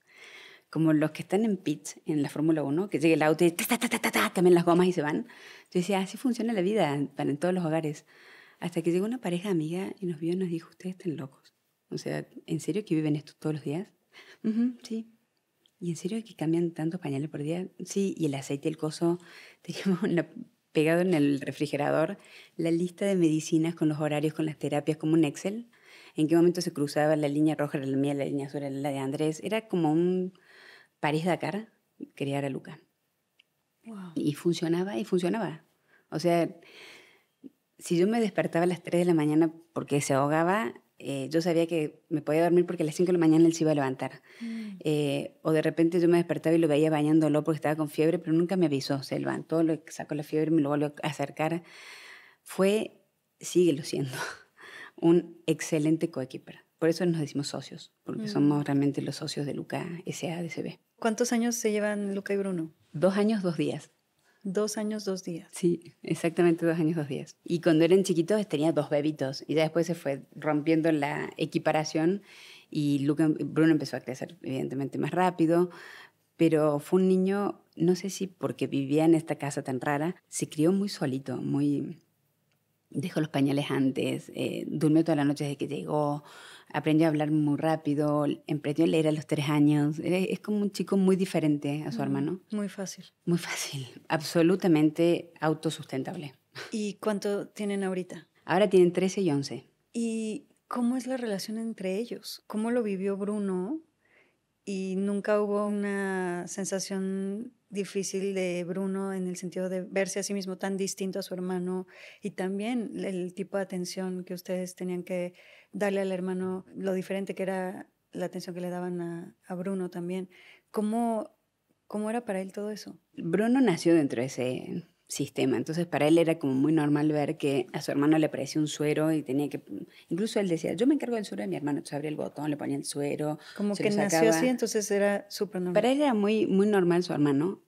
Speaker 2: que están en pits en la Fórmula 1, que llega el auto y cambian las gomas y se van. Yo decía, así funciona la vida en todos los hogares. Hasta que llegó una pareja amiga y nos vio y nos dijo, ustedes están locos. O sea, ¿en serio que viven esto todos los días? Sí. ¿Y en serio que cambian tantos pañales por día? Sí, y el aceite y el coso. Teníamos pegado en el refrigerador la lista de medicinas con los horarios, con las terapias, como un Excel. En qué momento se cruzaba la línea roja, era la mía, la línea azul era la de Andrés. Era como un París-Dakar, criar a Luca.
Speaker 3: Wow.
Speaker 2: Y funcionaba y funcionaba. O sea, si yo me despertaba a las 3 de la mañana porque se ahogaba, yo sabía que me podía dormir porque a las 5 de la mañana él se iba a levantar. O de repente yo me despertaba y lo veía bañándolo porque estaba con fiebre, pero nunca me avisó. Se levantó, lo sacó la fiebre, me lo volvió a acercar. Síguelo siendo, un excelente coequiper. Por eso nos decimos socios, porque somos realmente los socios de Luca SADCB.
Speaker 3: ¿Cuántos años se llevan Luca y Bruno?
Speaker 2: 2 años, 2 días.
Speaker 3: 2 años, 2 días.
Speaker 2: Sí, exactamente 2 años, 2 días. Y cuando eran chiquitos tenía 2 bebitos y ya después se fue rompiendo la equiparación y Bruno empezó a crecer evidentemente más rápido, pero fue un niño, no sé si porque vivía en esta casa tan rara, se crió muy solito, dejó los pañales antes, durmió toda la noche desde que llegó, aprendió a hablar muy rápido, emprendió a leer a los 3 años. Es como un chico muy diferente a su hermano.
Speaker 3: Muy fácil.
Speaker 2: Muy fácil, absolutamente autosustentable.
Speaker 3: ¿Y cuánto tienen ahorita?
Speaker 2: Ahora tienen 13 y 11.
Speaker 3: ¿Y cómo es la relación entre ellos? ¿Cómo lo vivió Bruno? ¿Y nunca hubo una sensación difícil de Bruno en el sentido de verse a sí mismo tan distinto a su hermano y también el tipo de atención que ustedes tenían que darle al hermano, lo diferente que era la atención que le daban a Bruno también? ¿Cómo era para él todo eso?
Speaker 2: Bruno nació dentro de ese sistema, entonces para él era como muy normal ver que a su hermano le parecía un suero y tenía que... Incluso él decía, yo me encargo del suero de mi hermano, entonces abría el botón, le ponía el suero,
Speaker 3: como
Speaker 2: se
Speaker 3: que
Speaker 2: lo
Speaker 3: nació
Speaker 2: sacaba.
Speaker 3: así, entonces era súper normal.
Speaker 2: Para él era muy, muy normal su hermano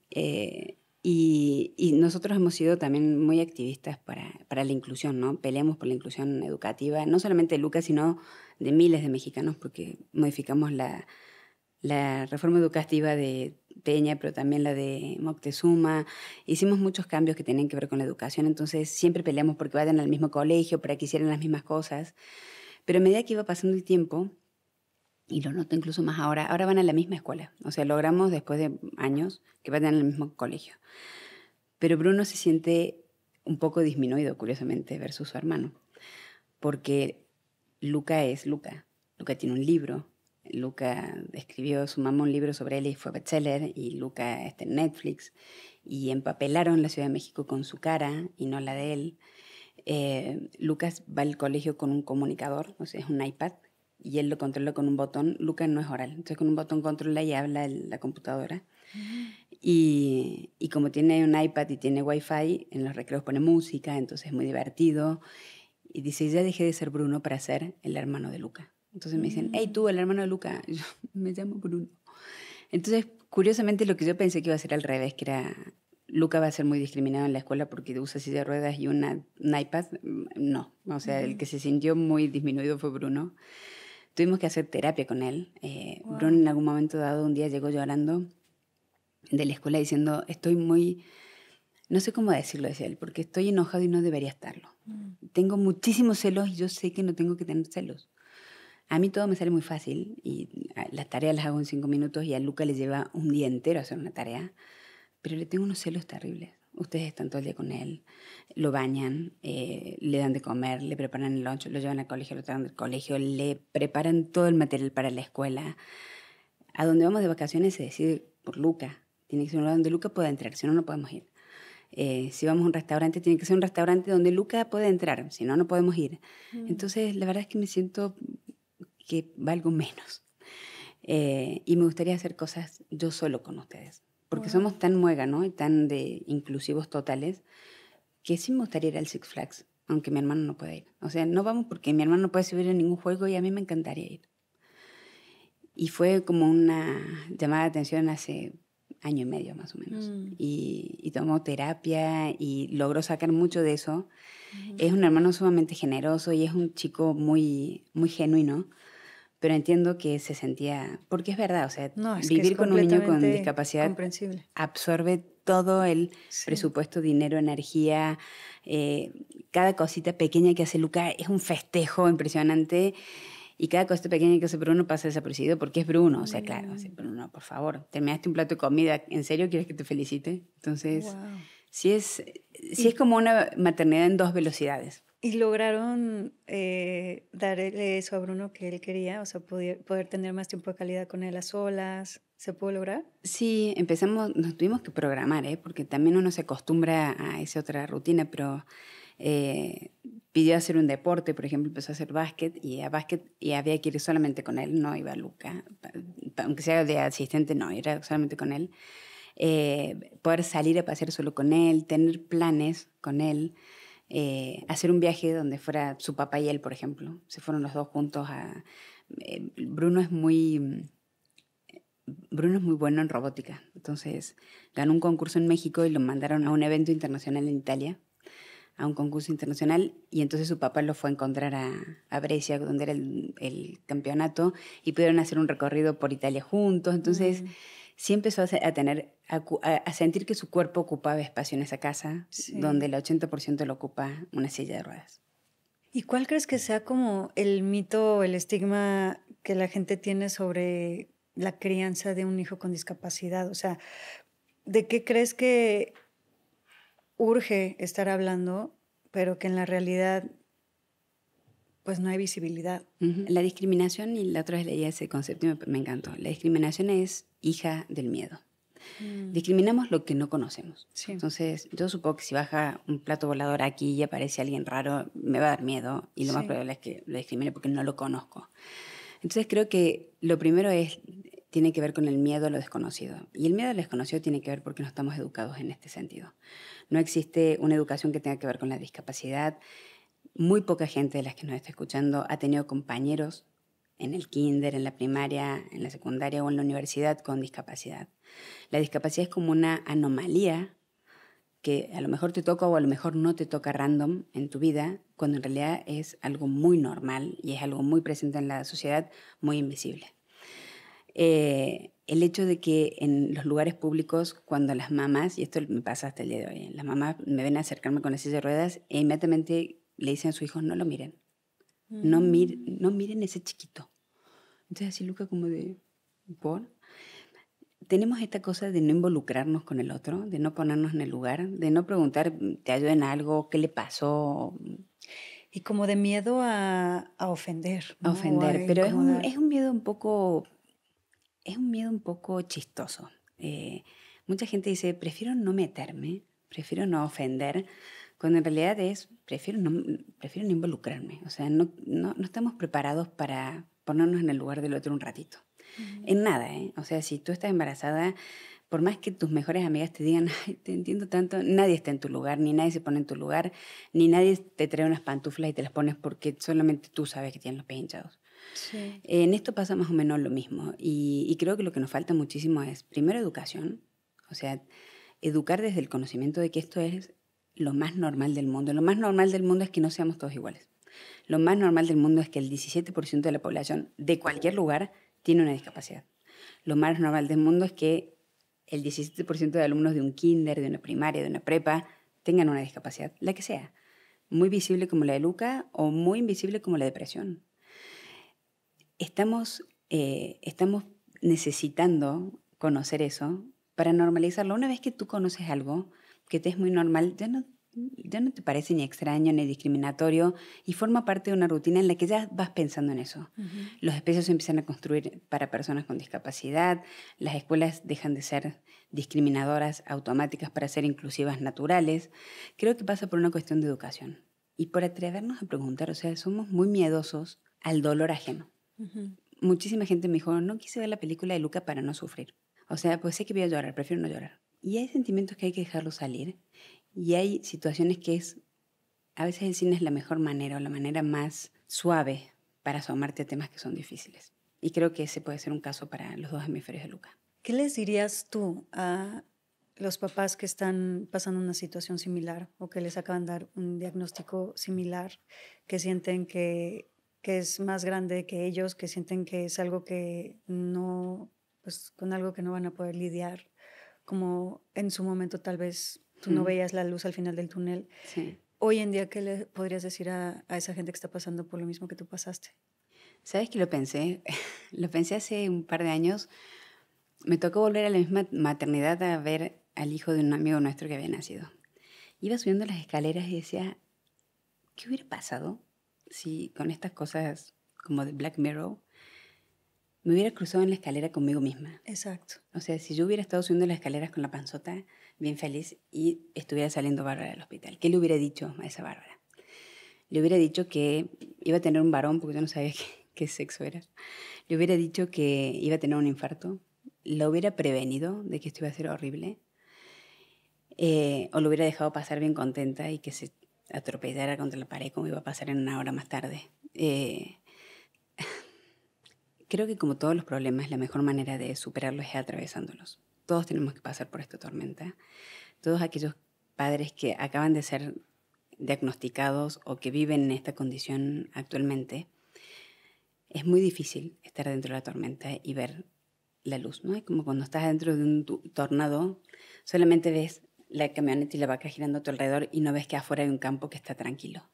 Speaker 2: y nosotros hemos sido también muy activistas para la inclusión, ¿no? Peleamos por la inclusión educativa, no solamente de Lucas, sino de miles de mexicanos, porque modificamos la reforma educativa de Peña, pero también la de Moctezuma. Hicimos muchos cambios que tenían que ver con la educación, entonces siempre peleamos porque vayan al mismo colegio, para que hicieran las mismas cosas. Pero a medida que iba pasando el tiempo, y lo noto incluso más ahora van a la misma escuela. O sea, logramos después de años que vayan al mismo colegio. Pero Bruno se siente un poco disminuido, curiosamente, versus su hermano. Porque Luca es Luca. Luca tiene un libro. Luca escribió su mamá un libro sobre él y fue bestseller, y Luca está en Netflix, y empapelaron la Ciudad de México con su cara y no la de él. Lucas va al colegio con un comunicador, o sea, es un iPad, y él lo controla con un botón. Luca no es oral, entonces con un botón controla y habla la computadora. Y como tiene un iPad y tiene Wi-Fi, en los recreos pone música, entonces es muy divertido. Y dice, ya dejé de ser Bruno para ser el hermano de Luca. Entonces me dicen, hey, tú, el hermano de Luca. Yo me llamo Bruno. Entonces, curiosamente, lo que yo pensé que iba a ser al revés, que era, Luca va a ser muy discriminado en la escuela porque usa silla de ruedas y un iPad, no. O sea, el que se sintió muy disminuido fue Bruno. Tuvimos que hacer terapia con él.
Speaker 3: Wow.
Speaker 2: Bruno en algún momento dado, un día llegó llorando de la escuela diciendo, estoy muy... No sé cómo decirlo, decía él, porque estoy enojado y no debería estarlo. Tengo muchísimos celos y yo sé que no tengo que tener celos. A mí todo me sale muy fácil y las tareas las hago en 5 minutos y a Luca le lleva un día entero hacer una tarea, pero le tengo unos celos terribles. Ustedes están todo el día con él, lo bañan, le dan de comer, le preparan el lunch, lo llevan al colegio, lo traen del colegio, le preparan todo el material para la escuela. A donde vamos de vacaciones se decide por Luca. Tiene que ser un lugar donde Luca pueda entrar, si no, no podemos ir. Si vamos a un restaurante, tiene que ser un restaurante donde Luca pueda entrar, si no, no podemos ir. Entonces, la verdad es que me siento que valgo menos. Y me gustaría hacer cosas yo solo con ustedes. Porque somos tan muéganos y tan inclusivos totales que sí me gustaría ir al Six Flags, aunque mi hermano no pueda ir. O sea, no vamos porque mi hermano no puede subir en ningún juego y a mí me encantaría ir. Y fue como una llamada de atención hace 1 año y medio más o menos. Y tomó terapia y logró sacar mucho de eso. Es un hermano sumamente generoso y es un chico muy, muy genuino, pero entiendo que se sentía... Porque es verdad, o sea, vivir con un niño con discapacidad absorbe todo el presupuesto, dinero, energía. Cada cosita pequeña que hace Luca es un festejo impresionante. Y cada cosita pequeña que hace Bruno pasa desapercibido porque es Bruno. O sea, claro, Bruno, por favor, terminaste un plato de comida, ¿en serio quieres que te felicite? Entonces, sí es como una maternidad en 2 velocidades.
Speaker 3: ¿Y lograron darle eso a Bruno que él quería? O sea, poder tener más tiempo de calidad con él a solas. ¿Se pudo lograr?
Speaker 2: Sí, nos tuvimos que programar, porque también uno se acostumbra a esa otra rutina, pero pidió hacer un deporte, por ejemplo, empezó a hacer básquet y había que ir solamente con él, no iba Luca, aunque sea de asistente, no, era solamente con él. Poder salir a pasear solo con él, tener planes con él, hacer un viaje donde fuera su papá y él, por ejemplo. Se fueron los dos juntos Bruno es muy bueno en robótica, entonces ganó un concurso en México y lo mandaron a un evento internacional en Italia, a un concurso internacional, y entonces su papá lo fue a encontrar a Brescia, donde era el campeonato, y pudieron hacer un recorrido por Italia juntos. Entonces sí empezó a sentir que su cuerpo ocupaba espacio en esa casa, donde el 80% lo ocupa una silla de ruedas.
Speaker 3: ¿Y cuál crees que sea como el mito, el estigma que la gente tiene sobre la crianza de un hijo con discapacidad? O sea, ¿de qué crees que urge estar hablando, pero que en la realidad pues no hay visibilidad?
Speaker 2: La discriminación, y la otra vez leí ese concepto y me encantó. La discriminación es hija del miedo. Discriminamos lo que no conocemos. Sí. Entonces, yo supongo que si baja un plato volador aquí y aparece alguien raro, me va a dar miedo, y lo más probable es que lo discrimine porque no lo conozco. Entonces, creo que lo primero tiene que ver con el miedo a lo desconocido. Y el miedo a lo desconocido tiene que ver porque no estamos educados en este sentido. No existe una educación que tenga que ver con la discapacidad. Muy poca gente de las que nos está escuchando ha tenido compañeros en el kinder, en la primaria, en la secundaria o en la universidad con discapacidad. La discapacidad es como una anomalía que a lo mejor te toca o a lo mejor no te toca random en tu vida, cuando en realidad es algo muy normal y es algo muy presente en la sociedad, muy invisible. El hecho de que en los lugares públicos, cuando las mamás, y esto me pasa hasta el día de hoy, las mamás me ven acercarme con la silla de ruedas e inmediatamente le dicen a su hijo, no lo miren, no miren ese chiquito. Entonces así Luca como de, ¿por? Tenemos esta cosa de no involucrarnos con el otro, de no ponernos en el lugar, de no preguntar, ¿te ayuda en algo? ¿Qué le pasó?
Speaker 3: Y como de miedo a ofender, ¿no?
Speaker 2: A ofender, pero es un miedo un poco chistoso. Mucha gente dice, prefiero no meterme, prefiero no ofender, cuando en realidad prefiero no involucrarme. O sea, no estamos preparados para ponernos en el lugar del otro un ratito. En nada, ¿eh? O sea, si tú estás embarazada, por más que tus mejores amigas te digan, ay, te entiendo tanto, nadie está en tu lugar, ni nadie se pone en tu lugar, ni nadie te trae unas pantuflas y te las pones porque solamente tú sabes que tienes los pies hinchados. Sí. En esto pasa más o menos lo mismo, y creo que lo que nos falta muchísimo es, primero, educación. O sea, educar desde el conocimiento de que esto es lo más normal del mundo. Lo más normal del mundo es que no seamos todos iguales. Lo más normal del mundo es que el 17% de la población de cualquier lugar tiene una discapacidad. Lo más normal del mundo es que el 17% de alumnos de un kinder, de una primaria, de una prepa, tengan una discapacidad, la que sea. Muy visible como la de Luca o muy invisible como la depresión. Estamos necesitando conocer eso para normalizarlo. Una vez que tú conoces algo que te es muy normal, ya no te parece ni extraño ni discriminatorio y forma parte de una rutina en la que ya vas pensando en eso. Los espacios se empiezan a construir para personas con discapacidad, las escuelas dejan de ser discriminadoras automáticas para ser inclusivas naturales. Creo que pasa por una cuestión de educación y por atrevernos a preguntar. O sea, somos muy miedosos al dolor ajeno. Muchísima gente me dijo, no quise ver la película de Luca para no sufrir. O sea, pues sé que voy a llorar, prefiero no llorar. Y hay sentimientos que hay que dejarlos salir. Y hay situaciones que a veces el cine es la mejor manera o la manera más suave para asomarte a temas que son difíciles. Y creo que ese puede ser un caso para los 2 hemisferios de Luca.
Speaker 3: ¿Qué les dirías tú a los papás que están pasando una situación similar o que les acaban de dar un diagnóstico similar, que sienten que es más grande que ellos, que sienten que es algo que no, pues con algo que no van a poder lidiar, como en su momento tal vez tú no veías la luz al final del túnel?
Speaker 2: Sí.
Speaker 3: Hoy en día, ¿qué le podrías decir a esa gente que está pasando por lo mismo que tú pasaste?
Speaker 2: ¿Sabes que lo pensé? Lo pensé hace un par de años. Me tocó volver a la misma maternidad a ver al hijo de un amigo nuestro que había nacido. Iba subiendo las escaleras y decía, ¿qué hubiera pasado si con estas cosas como de Black Mirror me hubiera cruzado en la escalera conmigo misma?
Speaker 3: Exacto.
Speaker 2: O sea, si yo hubiera estado subiendo las escaleras con la panzota, bien feliz, y estuviera saliendo Bárbara del hospital, ¿qué le hubiera dicho a esa Bárbara? Le hubiera dicho que iba a tener un varón, porque yo no sabía qué sexo era. Le hubiera dicho que iba a tener un infarto. Lo hubiera prevenido de que esto iba a ser horrible. O lo hubiera dejado pasar bien contenta y que se atropellara contra la pared como iba a pasar en una hora más tarde. Creo que como todos los problemas, la mejor manera de superarlos es atravesándolos. Todos tenemos que pasar por esta tormenta. Todos aquellos padres que acaban de ser diagnosticados o que viven en esta condición actualmente, es muy difícil estar dentro de la tormenta y ver la luz, ¿no? Es como cuando estás dentro de un tornado, solamente ves la camioneta y la vaca girando a tu alrededor y no ves que afuera hay un campo que está tranquilo.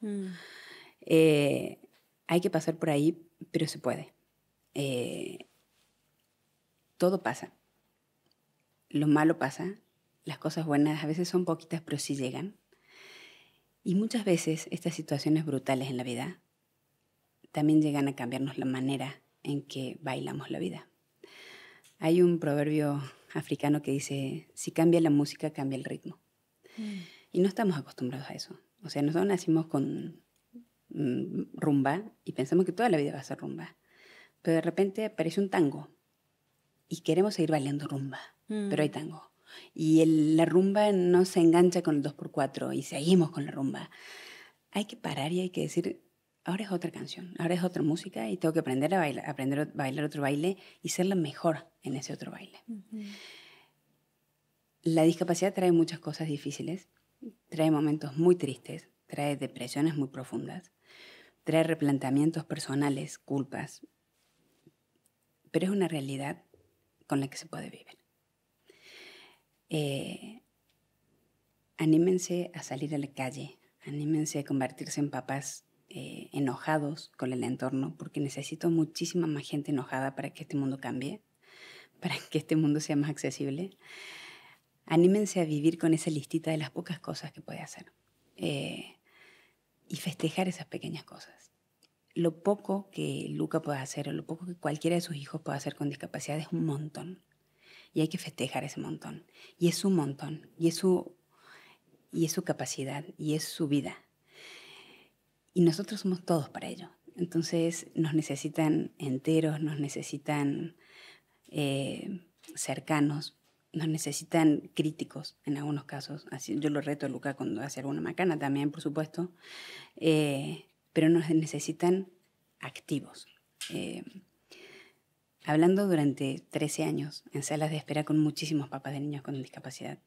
Speaker 2: Hay que pasar por ahí, pero se puede. Todo pasa. Lo malo pasa. Las cosas buenas a veces son poquitas, pero sí llegan. Y muchas veces estas situaciones brutales en la vida también llegan a cambiarnos la manera en que bailamos la vida. Hay un proverbio africano que dice, si cambia la música, cambia el ritmo. Y no estamos acostumbrados a eso. O sea, nosotros nacimos con rumba y pensamos que toda la vida va a ser rumba. Pero de repente aparece un tango y queremos seguir bailando rumba, pero hay tango. Y la rumba no se engancha con el 2x4 y seguimos con la rumba. Hay que parar y hay que decir, ahora es otra canción, ahora es otra música y tengo que aprender a bailar otro baile y ser la mejor en ese otro baile. La discapacidad trae muchas cosas difíciles, trae momentos muy tristes, trae depresiones muy profundas, trae replanteamientos personales, culpas, pero es una realidad con la que se puede vivir. Anímense a salir a la calle, anímense a convertirse en papás enojados con el entorno, porque necesito muchísima más gente enojada para que este mundo cambie, para que este mundo sea más accesible. Anímense a vivir con esa listita de las pocas cosas que puede hacer y festejar esas pequeñas cosas. Lo poco que Luca pueda hacer o lo poco que cualquiera de sus hijos pueda hacer con discapacidad es un montón. Y hay que festejar ese montón. Y es un montón. Y es su capacidad. Y es su vida. Y nosotros somos todos para ello. Entonces nos necesitan enteros, nos necesitan cercanos, nos necesitan críticos en algunos casos. Así, yo lo reto a Luca cuando hace alguna macana también, por supuesto. Pero nos necesitan activos. Hablando durante 13 años en salas de espera con muchísimos papás de niños con discapacidad,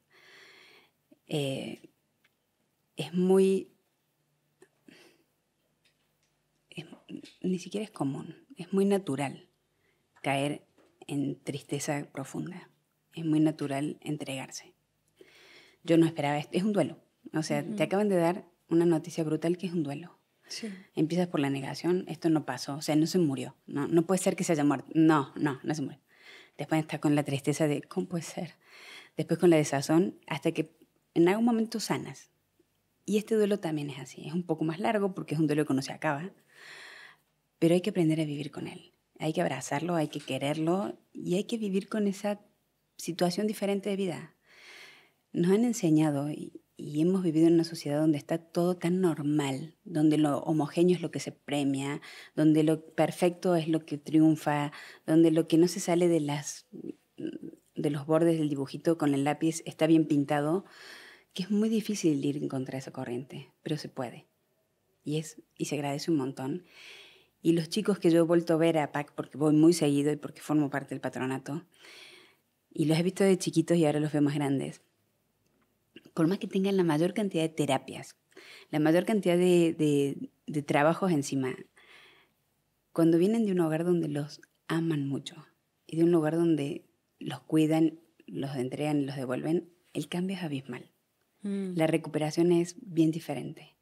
Speaker 2: ni siquiera es común, es muy natural caer en tristeza profunda, es muy natural entregarse. Yo no esperaba esto, es un duelo, o sea, te acaban de dar una noticia brutal que es un duelo. Sí. Empiezas por la negación, esto no pasó, o sea, no se murió, no puede ser que se haya muerto, no se murió. Después está con la tristeza de, ¿cómo puede ser? Después con la desazón, hasta que en algún momento sanas. Y este duelo también es así, es un poco más largo porque es un duelo que no se acaba, pero hay que aprender a vivir con él. Hay que abrazarlo, hay que quererlo y hay que vivir con esa situación diferente de vida. Nos han enseñado y hemos vivido en una sociedad donde está todo tan normal, donde lo homogéneo es lo que se premia, donde lo perfecto es lo que triunfa, donde lo que no se sale de los bordes del dibujito con el lápiz está bien pintado, que es muy difícil ir en contra de esa corriente, pero se puede. Y se agradece un montón. Y los chicos que yo he vuelto a ver a PAC, porque voy muy seguido y porque formo parte del patronato, y los he visto de chiquitos y ahora los veo más grandes, por más que tengan la mayor cantidad de terapias, la mayor cantidad de trabajos encima, cuando vienen de un hogar donde los aman mucho y de un lugar donde los cuidan, los entregan y los devuelven, el cambio es abismal. La recuperación es bien diferente.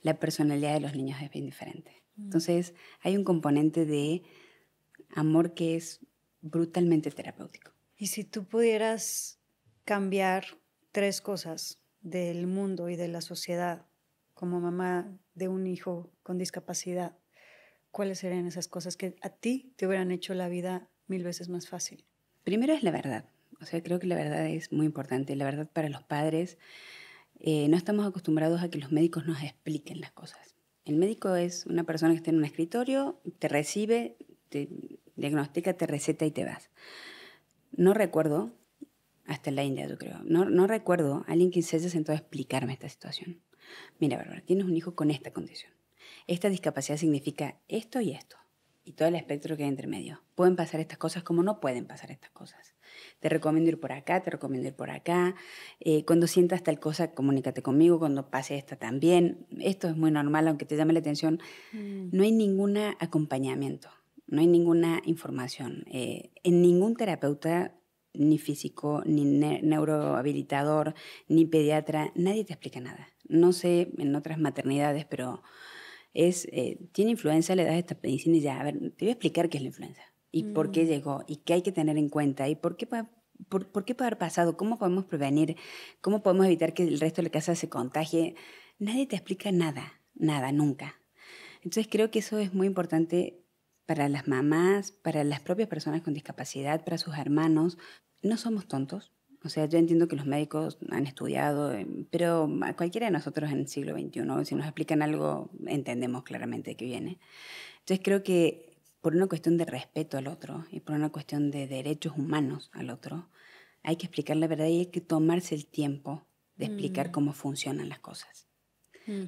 Speaker 2: La personalidad de los niños es bien diferente. Entonces, hay un componente de amor que es brutalmente terapéutico.
Speaker 3: Y si tú pudieras cambiar 3 cosas del mundo y de la sociedad como mamá de un hijo con discapacidad, ¿cuáles serían esas cosas que a ti te hubieran hecho la vida 1000 veces más fácil?
Speaker 2: Primero es la verdad. O sea, creo que la verdad es muy importante. La verdad para los padres, no estamos acostumbrados a que los médicos nos expliquen las cosas. El médico es una persona que está en un escritorio, te recibe, te diagnostica, te receta y te vas. No recuerdo, hasta en la India yo creo, no recuerdo a alguien que se haya sentado a explicarme esta situación. Mira, Bárbara, tienes un hijo con esta condición. Esta discapacidad significa esto y esto. Y todo el espectro que hay entre medio. Pueden pasar estas cosas como no pueden pasar estas cosas. Te recomiendo ir por acá, te recomiendo ir por acá. Cuando sientas tal cosa, comunícate conmigo. Cuando pase esta también. Esto es muy normal, aunque te llame la atención. No hay ningún acompañamiento, no hay ninguna información. En ningún terapeuta, ni físico, ni neurohabilitador, ni pediatra, nadie te explica nada. No sé en otras maternidades, pero tiene influenza, le das esta medicina y ya, a ver, te voy a explicar qué es la influenza y por qué llegó y qué hay que tener en cuenta y por qué puede haber pasado, cómo podemos prevenir, cómo podemos evitar que el resto de la casa se contagie. Nadie te explica nada, nada, nunca. Entonces creo que eso es muy importante para las mamás, para las propias personas con discapacidad, para sus hermanos. No somos tontos. O sea, yo entiendo que los médicos han estudiado, pero a cualquiera de nosotros en el siglo XXI, si nos explican algo, entendemos claramente de qué viene. Entonces creo que por una cuestión de respeto al otro y por una cuestión de derechos humanos al otro, hay que explicar la verdad y hay que tomarse el tiempo de explicar cómo funcionan las cosas.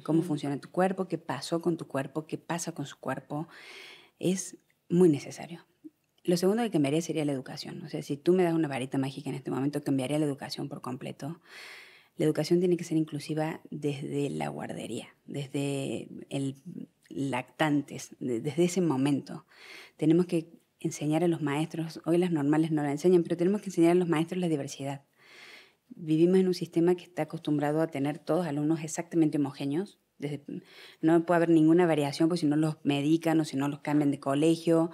Speaker 2: Cómo funciona tu cuerpo, qué pasó con tu cuerpo, qué pasa con su cuerpo. Es muy necesario. Lo segundo que cambiaría sería la educación. O sea, si tú me das una varita mágica en este momento, cambiaría la educación por completo. La educación tiene que ser inclusiva desde la guardería, desde el lactantes, desde ese momento. Tenemos que enseñar a los maestros, hoy las normales no la enseñan, pero tenemos que enseñar a los maestros la diversidad. Vivimos en un sistema que está acostumbrado a tener todos alumnos exactamente homogéneos. No puede haber ninguna variación, pues si no los medican o si no los cambian de colegio.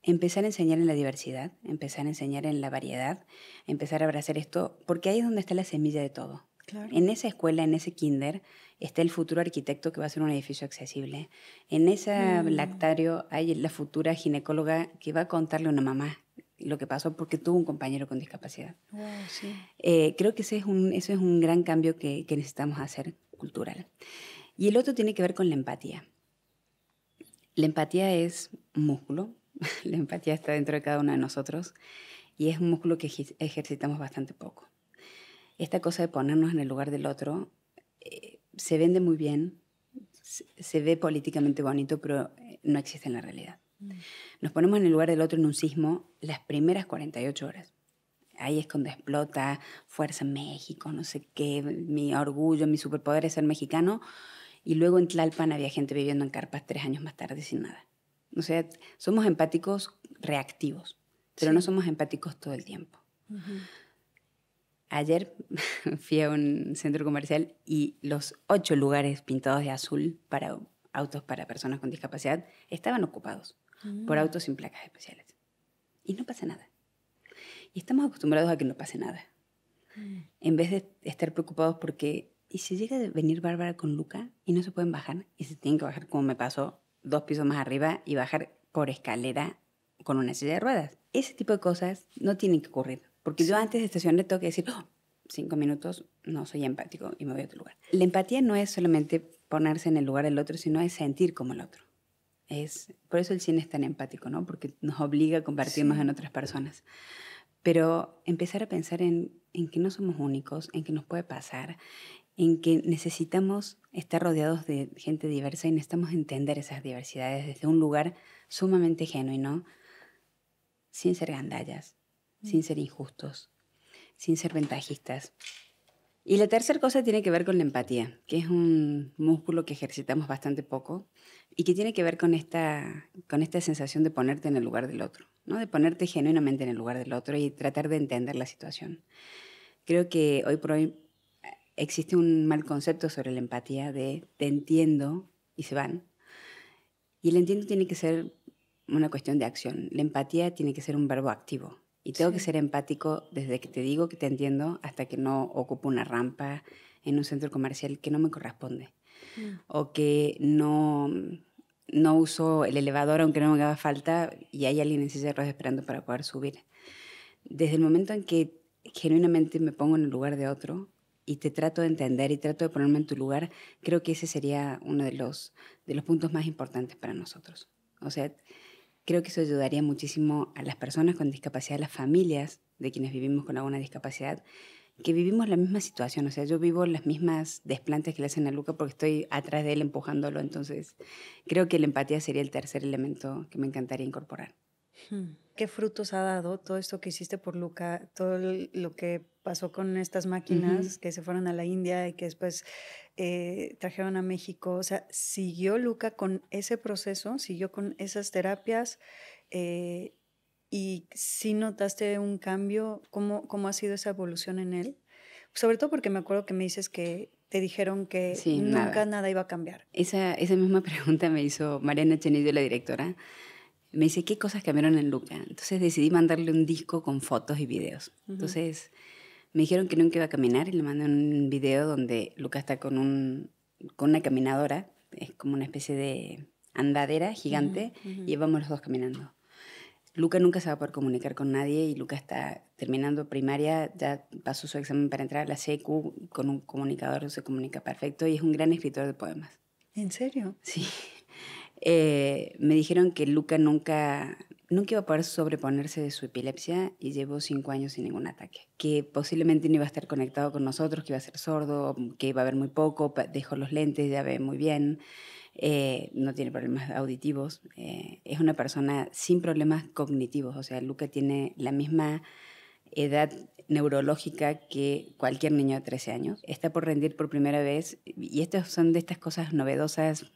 Speaker 2: Empezar a enseñar en la diversidad, empezar a enseñar en la variedad, empezar a abrazar esto, porque ahí es donde está la semilla de todo.
Speaker 3: Claro.
Speaker 2: En esa escuela, en ese kinder, está el futuro arquitecto que va a hacer un edificio accesible. En ese lactario hay la futura ginecóloga que va a contarle a una mamá lo que pasó porque tuvo un compañero con discapacidad.
Speaker 3: Wow, sí.
Speaker 2: Creo que ese es un gran cambio que necesitamos hacer cultural. Y el otro tiene que ver con la empatía. La empatía es un músculo. La empatía está dentro de cada uno de nosotros y es un músculo que ejercitamos bastante poco. Esta cosa de ponernos en el lugar del otro se vende muy bien, se ve políticamente bonito, pero no existe en la realidad. Nos ponemos en el lugar del otro en un sismo las primeras 48 horas. Ahí es cuando explota Fuerza México, no sé qué, mi orgullo, mi superpoder es ser mexicano. Y luego en Tlalpan había gente viviendo en carpas 3 años más tarde sin nada. O sea, somos empáticos reactivos, pero no somos empáticos todo el tiempo. Ayer fui a un centro comercial y los 8 lugares pintados de azul para autos para personas con discapacidad estaban ocupados por autos sin placas especiales. Y no pasa nada. Y estamos acostumbrados a que no pase nada. En vez de estar preocupados porque, ¿y si llega a venir Bárbara con Luca y no se pueden bajar? Y se tienen que bajar como me pasó 2 pisos más arriba y bajar por escalera con una silla de ruedas. Ese tipo de cosas no tienen que ocurrir. Porque yo antes de estacionar tengo que decir, 5 minutos, no soy empático y me voy a otro lugar. La empatía no es solamente ponerse en el lugar del otro, sino es sentir como el otro. Por eso el cine es tan empático, ¿no? Porque nos obliga a convertirnos en otras personas. Pero empezar a pensar en que no somos únicos, en que nos puede pasar, en que necesitamos estar rodeados de gente diversa y necesitamos entender esas diversidades desde un lugar sumamente genuino, sin ser gandallas, sin ser injustos, sin ser ventajistas. Y la tercera cosa tiene que ver con la empatía, que es un músculo que ejercitamos bastante poco y que tiene que ver con esta sensación de ponerte en el lugar del otro, ¿no? De ponerte genuinamente en el lugar del otro y tratar de entender la situación. Creo que hoy por hoy existe un mal concepto sobre la empatía de te entiendo y se van. Y el entiendo tiene que ser una cuestión de acción. La empatía tiene que ser un verbo activo. Y tengo
Speaker 3: Sí.
Speaker 2: que ser empático desde que te digo que te entiendo hasta que no ocupo una rampa en un centro comercial que no me corresponde. O que no uso el elevador aunque no me haga falta y hay alguien en silla de ruedas esperando para poder subir. Desde el momento en que genuinamente me pongo en el lugar de otro y te trato de entender y trato de ponerme en tu lugar, creo que ese sería uno de los puntos más importantes para nosotros. O sea, creo que eso ayudaría muchísimo a las personas con discapacidad, a las familias de quienes vivimos con alguna discapacidad, que vivimos la misma situación. O sea, yo vivo las mismas desplantes que le hacen a Luca porque estoy atrás de él empujándolo. Entonces, creo que la empatía sería el tercer elemento que me encantaría incorporar.
Speaker 3: ¿Qué frutos ha dado todo esto que hiciste por Luca, todo lo que pasó con estas máquinas que se fueron a la India y que después trajeron a México? O sea, ¿siguió Luca con ese proceso? ¿Siguió con esas terapias? ¿Y si notaste un cambio? ¿Cómo ha sido esa evolución en él? Sobre todo porque me acuerdo que me dices que te dijeron que
Speaker 2: Sí,
Speaker 3: nunca
Speaker 2: nada.
Speaker 3: nada iba a cambiar.
Speaker 2: Esa misma pregunta me hizo Mariana Chenillo, la directora. Me dice, ¿qué cosas cambiaron en Luca? Entonces decidí mandarle un disco con fotos y videos. Entonces me dijeron que nunca iba a caminar y le mandé un video donde Luca está con una caminadora, es como una especie de andadera gigante, y vamos los dos caminando. Luca nunca se va a poder comunicar con nadie y Luca está terminando primaria, ya pasó su examen para entrar a la secu, con un comunicador se comunica perfecto y es un gran escritor de poemas.
Speaker 3: ¿En serio?
Speaker 2: Sí. Me dijeron que Luca nunca iba a poder sobreponerse de su epilepsia y llevó 5 años sin ningún ataque. Que posiblemente no iba a estar conectado con nosotros, que iba a ser sordo, que iba a ver muy poco, dejó los lentes, ya ve muy bien, no tiene problemas auditivos. Es una persona sin problemas cognitivos, o sea, Luca tiene la misma edad neurológica que cualquier niño de 13 años. Está por rendir por primera vez, y estas son de estas cosas novedosas,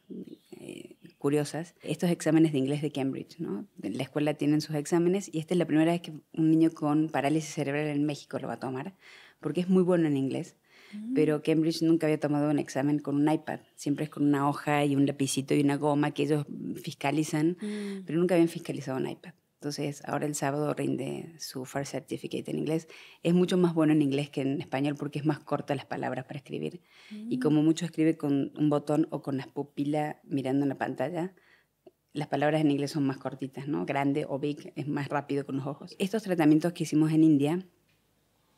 Speaker 2: curiosas, estos exámenes de inglés de Cambridge, ¿no? La escuela tienen sus exámenes y esta es la primera vez que un niño con parálisis cerebral en México lo va a tomar, porque es muy bueno en inglés. Pero Cambridge nunca había tomado un examen con un iPad, siempre es con una hoja y un lapicito y una goma que ellos fiscalizan, pero nunca habían fiscalizado un iPad. Entonces, ahora el sábado rinde su First Certificate en inglés. Es mucho más bueno en inglés que en español porque es más corta las palabras para escribir. Y como mucho escribe con un botón o con las pupilas mirando en la pantalla, las palabras en inglés son más cortitas, ¿no? Grande o big es más rápido con los ojos. Estos tratamientos que hicimos en India,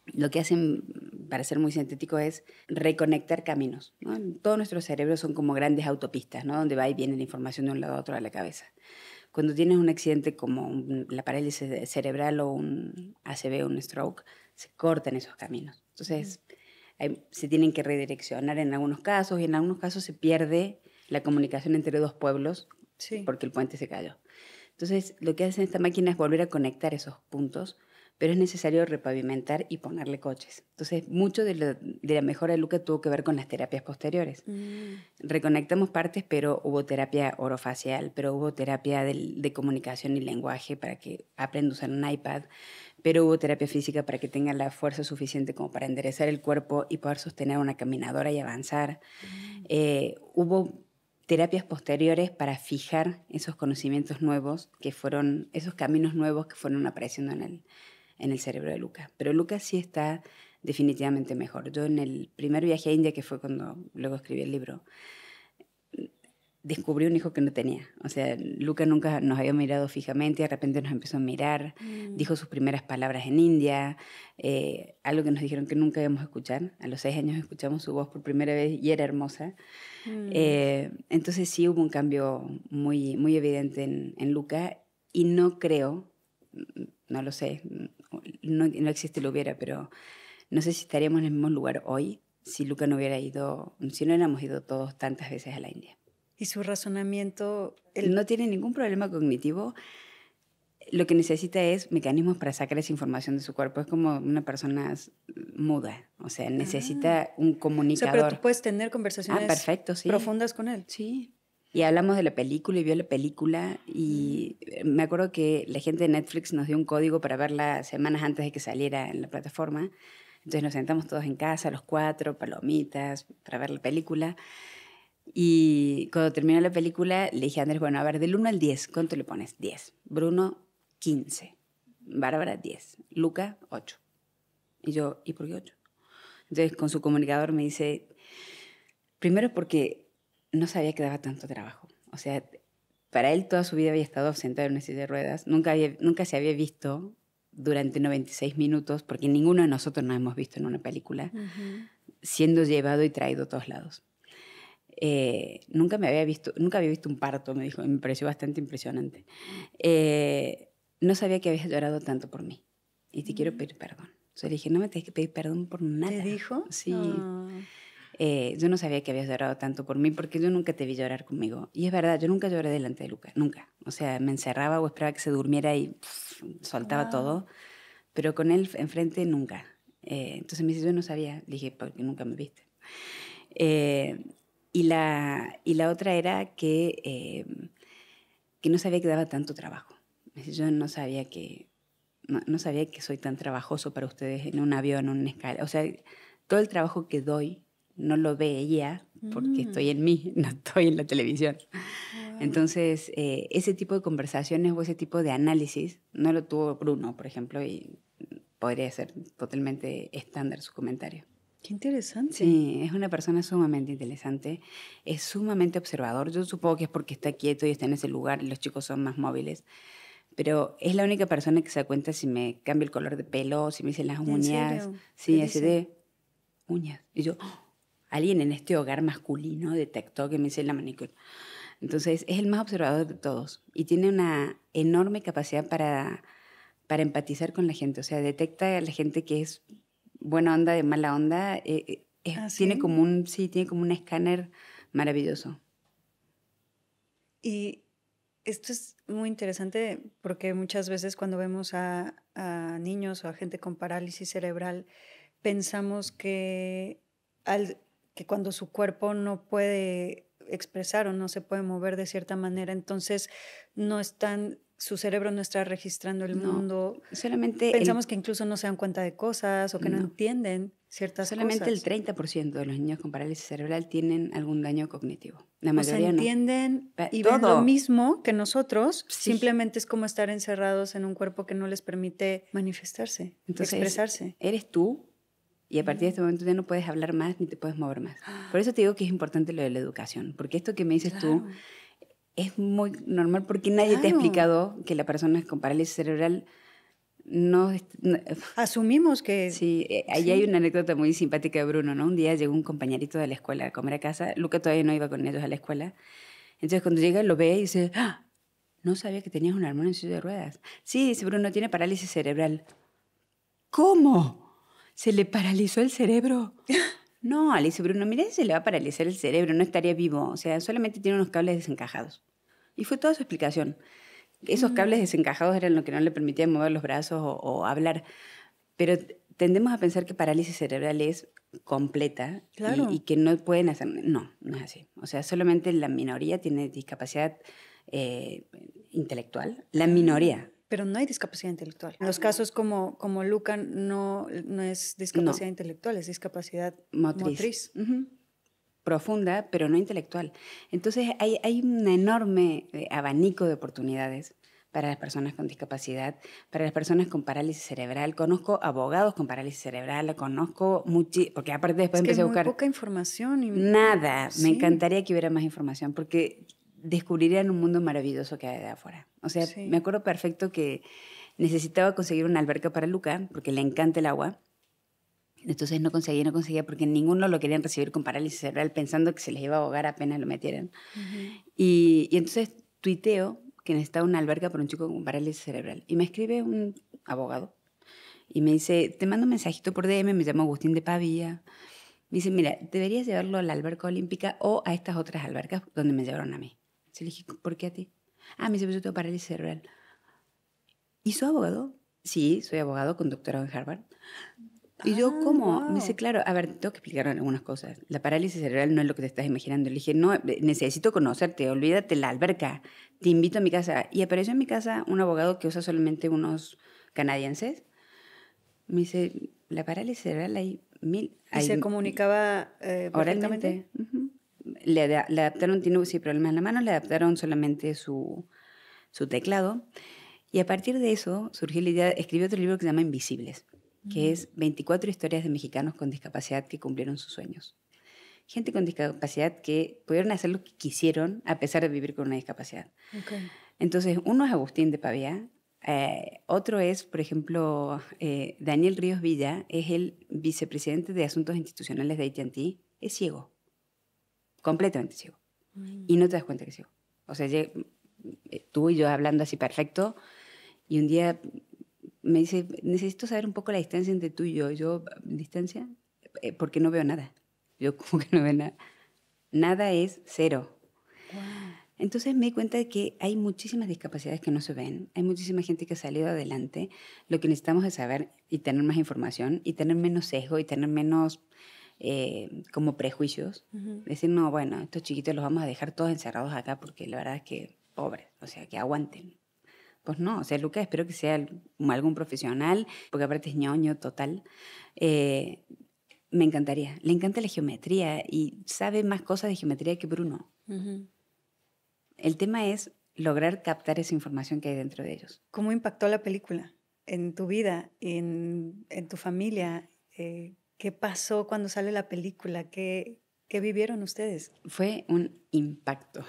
Speaker 2: lo que hacen, para ser muy sintético, es reconectar caminos, ¿no? Todos nuestros cerebros son como grandes autopistas, ¿no? Donde va y viene la información de un lado a otro de la cabeza. Cuando tienes un accidente como la parálisis cerebral o un ACV o un stroke, se cortan esos caminos. Entonces, se tienen que redireccionar en algunos casos y en algunos casos se pierde la comunicación entre dos pueblos porque el puente se cayó. Entonces, lo que hace esta máquina es volver a conectar esos puntos, pero es necesario repavimentar y ponerle coches. Entonces, mucho de la mejora de Luca tuvo que ver con las terapias posteriores. Reconectamos partes, pero hubo terapia orofacial, pero hubo terapia de comunicación y lenguaje para que aprenda a usar un iPad, pero hubo terapia física para que tenga la fuerza suficiente como para enderezar el cuerpo y poder sostener una caminadora y avanzar. Hubo terapias posteriores para fijar esos conocimientos nuevos esos caminos nuevos que fueron apareciendo en el cerebro de Luca. Pero Luca sí está definitivamente mejor. Yo en el primer viaje a India, que fue cuando luego escribí el libro, descubrí un hijo que no tenía. O sea, Luca nunca nos había mirado fijamente, de repente nos empezó a mirar, dijo sus primeras palabras en India, algo que nos dijeron que nunca íbamos a escuchar. A los 6 años escuchamos su voz por primera vez y era hermosa. Entonces sí hubo un cambio muy, muy evidente en Luca y no creo, no lo sé, no existe lo hubiera, pero no sé si estaríamos en el mismo lugar hoy si Luca no hubiéramos ido todos tantas veces a la India.
Speaker 3: ¿Y su razonamiento?
Speaker 2: No tiene ningún problema cognitivo. Lo que necesita es mecanismos para sacar esa información de su cuerpo. Es como una persona muda. O sea, necesita un comunicador.
Speaker 3: O sea, pero tú puedes tener conversaciones
Speaker 2: perfecto, sí.
Speaker 3: profundas con él.
Speaker 2: Sí. Y hablamos de la película y vio la película. Y me acuerdo que la gente de Netflix nos dio un código para verla semanas antes de que saliera en la plataforma. Entonces nos sentamos todos en casa, los 4, palomitas, para ver la película. Y cuando terminó la película, le dije a Andrés, bueno, a ver, del 1 al 10, ¿cuánto le pones? 10. Bruno, 15. Bárbara, 10. Luca, 8. Y yo, ¿y por qué 8? Entonces, con su comunicador me dice, primero porque no sabía que daba tanto trabajo. O sea, para él toda su vida había estado sentado en una silla de ruedas. Nunca se había visto durante 96 minutos, porque ninguno de nosotros nos hemos visto en una película, siendo llevado y traído a todos lados. Nunca había visto un parto, me dijo, y me pareció bastante impresionante. No sabía que habías llorado tanto por mí y te quiero pedir perdón. Entonces le dije, no me tienes que pedir perdón por nada.
Speaker 3: ¿Te dijo?
Speaker 2: Sí. Yo no sabía que habías llorado tanto por mí porque yo nunca te vi llorar conmigo. Y es verdad, yo nunca lloré delante de Luca, nunca. O sea, me encerraba o esperaba que se durmiera y soltaba todo, pero con él enfrente nunca. Entonces me dice, yo no sabía. Le dije, porque nunca me viste. Y la otra era que no sabía que daba tanto trabajo. Me dice, yo no sabía que soy tan trabajoso para ustedes en un avión, en una escala. O sea, todo el trabajo que doy no lo ve ella porque estoy en mí, no estoy en la televisión. Wow. Entonces, ese tipo de conversaciones o ese tipo de análisis no lo tuvo Bruno, por ejemplo, y podría ser totalmente estándar su comentario.
Speaker 3: Qué interesante.
Speaker 2: Sí, es una persona sumamente interesante, es sumamente observador. Yo supongo que es porque está quieto y está en ese lugar y los chicos son más móviles. Pero es la única persona que se da cuenta si me cambio el color de pelo, si me hice las uñas.
Speaker 3: ¿En serio?
Speaker 2: Sí, así de uñas. Y yo, alguien en este hogar masculino detectó que me hice la manicure. Entonces, es el más observador de todos y tiene una enorme capacidad para empatizar con la gente. O sea, detecta a la gente que es buena onda, de mala onda. Tiene como un escáner maravilloso.
Speaker 3: Y esto es muy interesante porque muchas veces cuando vemos a niños o a gente con parálisis cerebral, pensamos que cuando su cuerpo no puede expresar o no se puede mover de cierta manera, entonces su cerebro no está registrando el mundo.
Speaker 2: Solamente
Speaker 3: pensamos que incluso no se dan cuenta de cosas o que no entienden ciertas
Speaker 2: solamente
Speaker 3: cosas.
Speaker 2: Solamente el 30% de los niños con parálisis cerebral tienen algún daño cognitivo. La mayoría
Speaker 3: o sea, entienden
Speaker 2: no.
Speaker 3: y ven lo mismo que nosotros, sí. Simplemente es como estar encerrados en un cuerpo que no les permite manifestarse, expresarse.
Speaker 2: Eres tú y a partir de este momento ya no puedes hablar más ni te puedes mover más. Por eso te digo que es importante lo de la educación, porque esto que me dices tú es muy normal porque nadie te ha explicado que la persona con parálisis cerebral no
Speaker 3: asumimos que...
Speaker 2: Sí, ahí hay una anécdota muy simpática de Bruno, ¿no? Un día llegó un compañerito de la escuela a comer a casa. Luca todavía no iba con ellos a la escuela. Entonces cuando llega lo ve y dice, ¡ah! No sabía que tenías un hermano en silla de ruedas. Sí, dice Bruno, tiene parálisis cerebral. ¿Cómo? ¿Se le paralizó el cerebro? No, le dice Bruno, mira, se le va a paralizar el cerebro, no estaría vivo. O sea, solamente tiene unos cables desencajados. Y fue toda su explicación. Esos cables desencajados eran lo que no le permitían mover los brazos o hablar. Pero tendemos a pensar que parálisis cerebral es completa y que no pueden hacer... No, no es así. O sea, solamente la minoría tiene discapacidad intelectual. La minoría.
Speaker 3: Pero no hay discapacidad intelectual. En los casos como Luca no es discapacidad intelectual, es discapacidad motriz.
Speaker 2: Profunda, pero no intelectual. Entonces hay un enorme abanico de oportunidades para las personas con discapacidad, para las personas con parálisis cerebral. Conozco abogados con parálisis cerebral, porque aparte después empecé a buscar...
Speaker 3: muy poca información.
Speaker 2: Nada, me encantaría que hubiera más información, porque descubrirían un mundo maravilloso que hay de afuera. O sea, me acuerdo perfecto que necesitaba conseguir una alberca para Luca, porque le encanta el agua. Entonces no conseguía porque ninguno lo querían recibir con parálisis cerebral pensando que se les iba a ahogar apenas lo metieran. Y entonces tuiteo que necesitaba una alberca para un chico con parálisis cerebral. Y me escribe un abogado y me dice, te mando un mensajito por DM, me llamo Agustín de Pavía. Me dice, mira, deberías llevarlo a la alberca olímpica o a estas otras albercas donde me llevaron a mí. Yo le dije, ¿por qué a ti? Me dice, pues yo tengo parálisis cerebral. ¿Y soy abogado? Sí, soy abogado con doctorado en Harvard. Y yo, ¿cómo? Me dice, claro, a ver, tengo que explicar algunas cosas. La parálisis cerebral no es lo que te estás imaginando. Le dije, no, necesito conocerte, olvídate la alberca, te invito a mi casa. Y apareció en mi casa un abogado que usa solamente unos canadienses. Me dice, la parálisis cerebral hay 1000...
Speaker 3: ¿Y se comunicaba
Speaker 2: oralmente? Le adaptaron, tiene problemas en la mano, le adaptaron solamente su teclado. Y a partir de eso surgió la idea, escribí otro libro que se llama Invisibles, que es 24 historias de mexicanos con discapacidad que cumplieron sus sueños. Gente con discapacidad que pudieron hacer lo que quisieron a pesar de vivir con una discapacidad.
Speaker 3: Okay.
Speaker 2: Entonces, uno es Agustín de Pavía, otro es, por ejemplo, Daniel Ríos Villa, es el vicepresidente de Asuntos Institucionales de AT&T, es ciego, completamente ciego, y no te das cuenta que es ciego. O sea, tú y yo hablando así perfecto, y un día me dice, necesito saber un poco la distancia entre tú y yo. Yo, ¿distancia? Porque no veo nada. Yo como que no veo nada. Nada es cero.
Speaker 3: Wow.
Speaker 2: Entonces me di cuenta de que hay muchísimas discapacidades que no se ven, hay muchísima gente que ha salido adelante. Lo que necesitamos es saber y tener más información y tener menos sesgo y tener menos como prejuicios. Decir, no, bueno, estos chiquitos los vamos a dejar todos encerrados acá porque la verdad es que pobres, o sea, que aguanten. Pues no, o sea, Lucas espero que sea algún profesional, porque aparte es ñoño total. Me encantaría, le encanta la geometría y sabe más cosas de geometría que Bruno. El tema es lograr captar esa información que hay dentro de ellos.
Speaker 3: ¿Cómo impactó la película en tu vida, en tu familia? ¿Qué pasó cuando sale la película? ¿Qué vivieron ustedes?
Speaker 2: Fue un impacto.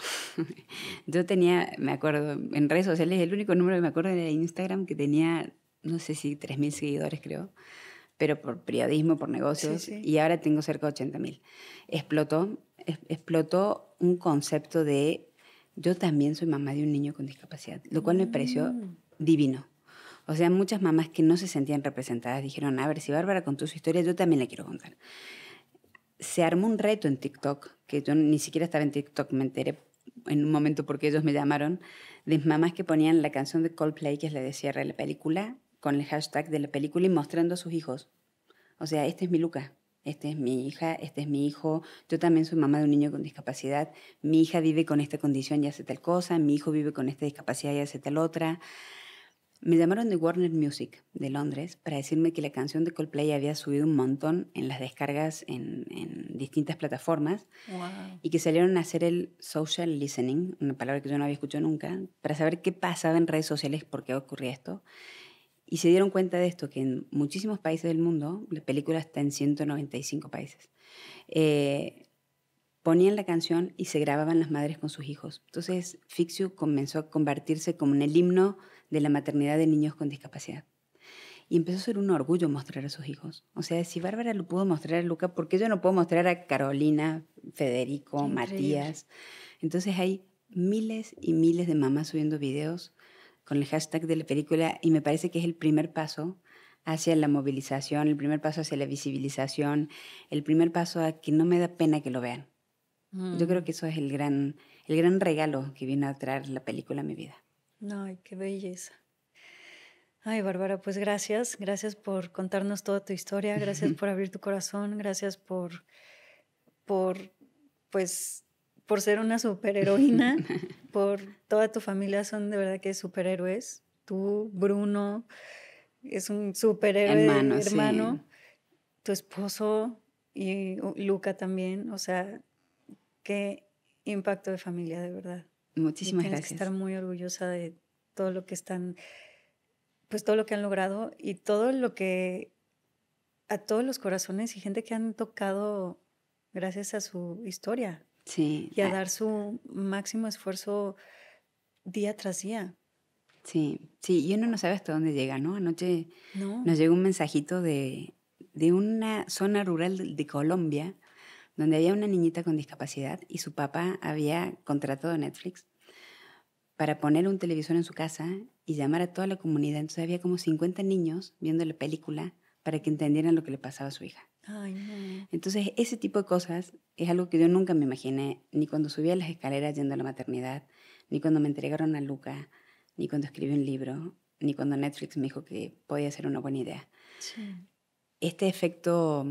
Speaker 2: Yo tenía, me acuerdo, en redes sociales, el único número que me acuerdo era Instagram, que tenía, no sé si 3.000 seguidores, creo, pero por periodismo, por negocios,
Speaker 3: Sí.
Speaker 2: y ahora tengo cerca de 80.000. Explotó un concepto de yo también soy mamá de un niño con discapacidad, lo cual me pareció divino. O sea, muchas mamás que no se sentían representadas dijeron, a ver, si Bárbara contó su historia, yo también la quiero contar. Se armó un reto en TikTok, que yo ni siquiera estaba en TikTok, me enteré en un momento porque ellos me llamaron, de mamás que ponían la canción de Coldplay, que es la de cierre de la película, con el hashtag de la película y mostrando a sus hijos. O sea, este es mi Luca, este es mi hija, este es mi hijo, yo también soy mamá de un niño con discapacidad, mi hija vive con esta condición y hace tal cosa, mi hijo vive con esta discapacidad y hace tal otra. Me llamaron de Warner Music de Londres para decirme que la canción de Coldplay había subido un montón en las descargas en distintas plataformas.
Speaker 3: Wow.
Speaker 2: Y que salieron a hacer el social listening, una palabra que yo no había escuchado nunca, para saber qué pasaba en redes sociales, por qué ocurría esto. Y se dieron cuenta de esto, que en muchísimos países del mundo, la película está en 195 países, ponían la canción y se grababan las madres con sus hijos. Entonces, Fixiu comenzó a convertirse como en el himno de la maternidad de niños con discapacidad. Y empezó a ser un orgullo mostrar a sus hijos. O sea, si Bárbara lo pudo mostrar a Luca, ¿por qué yo no puedo mostrar a Carolina, Federico, Matías? Entonces hay miles y miles de mamás subiendo videos con el hashtag de la película y me parece que es el primer paso hacia la movilización, el primer paso hacia la visibilización, el primer paso a que no me da pena que lo vean. Yo creo que eso es el gran regalo que vino a traer la película a mi vida.
Speaker 3: Ay, qué belleza. Ay, Bárbara, pues gracias. Gracias por contarnos toda tu historia. Gracias por abrir tu corazón. Gracias pues, por ser una superheroína. Por toda tu familia son de verdad que superhéroes. Tú, Bruno, es un superhéroe hermano.
Speaker 2: Sí.
Speaker 3: Tu esposo y Luca también. O sea, qué impacto de familia, de verdad.
Speaker 2: Muchísimas
Speaker 3: Tienes
Speaker 2: gracias.
Speaker 3: que estar muy orgullosa de todo lo que están, pues todo lo que han logrado y todo lo que a todos los corazones y gente que han tocado gracias a su historia.
Speaker 2: Sí.
Speaker 3: Y a dar su máximo esfuerzo día tras día.
Speaker 2: Sí, y uno no sabe hasta dónde llega, ¿no? Anoche
Speaker 3: No.
Speaker 2: nos llegó un mensajito de una zona rural de Colombia donde había una niñita con discapacidad y su papá había contratado a Netflix para poner un televisor en su casa y llamar a toda la comunidad. Entonces había como 50 niños viendo la película para que entendieran lo que le pasaba a su hija.
Speaker 3: Ay, no.
Speaker 2: Entonces ese tipo de cosas es algo que yo nunca me imaginé, ni cuando subía las escaleras yendo a la maternidad, ni cuando me entregaron a Luca, ni cuando escribí un libro, ni cuando Netflix me dijo que podía ser una buena idea.
Speaker 3: Sí.
Speaker 2: Este efecto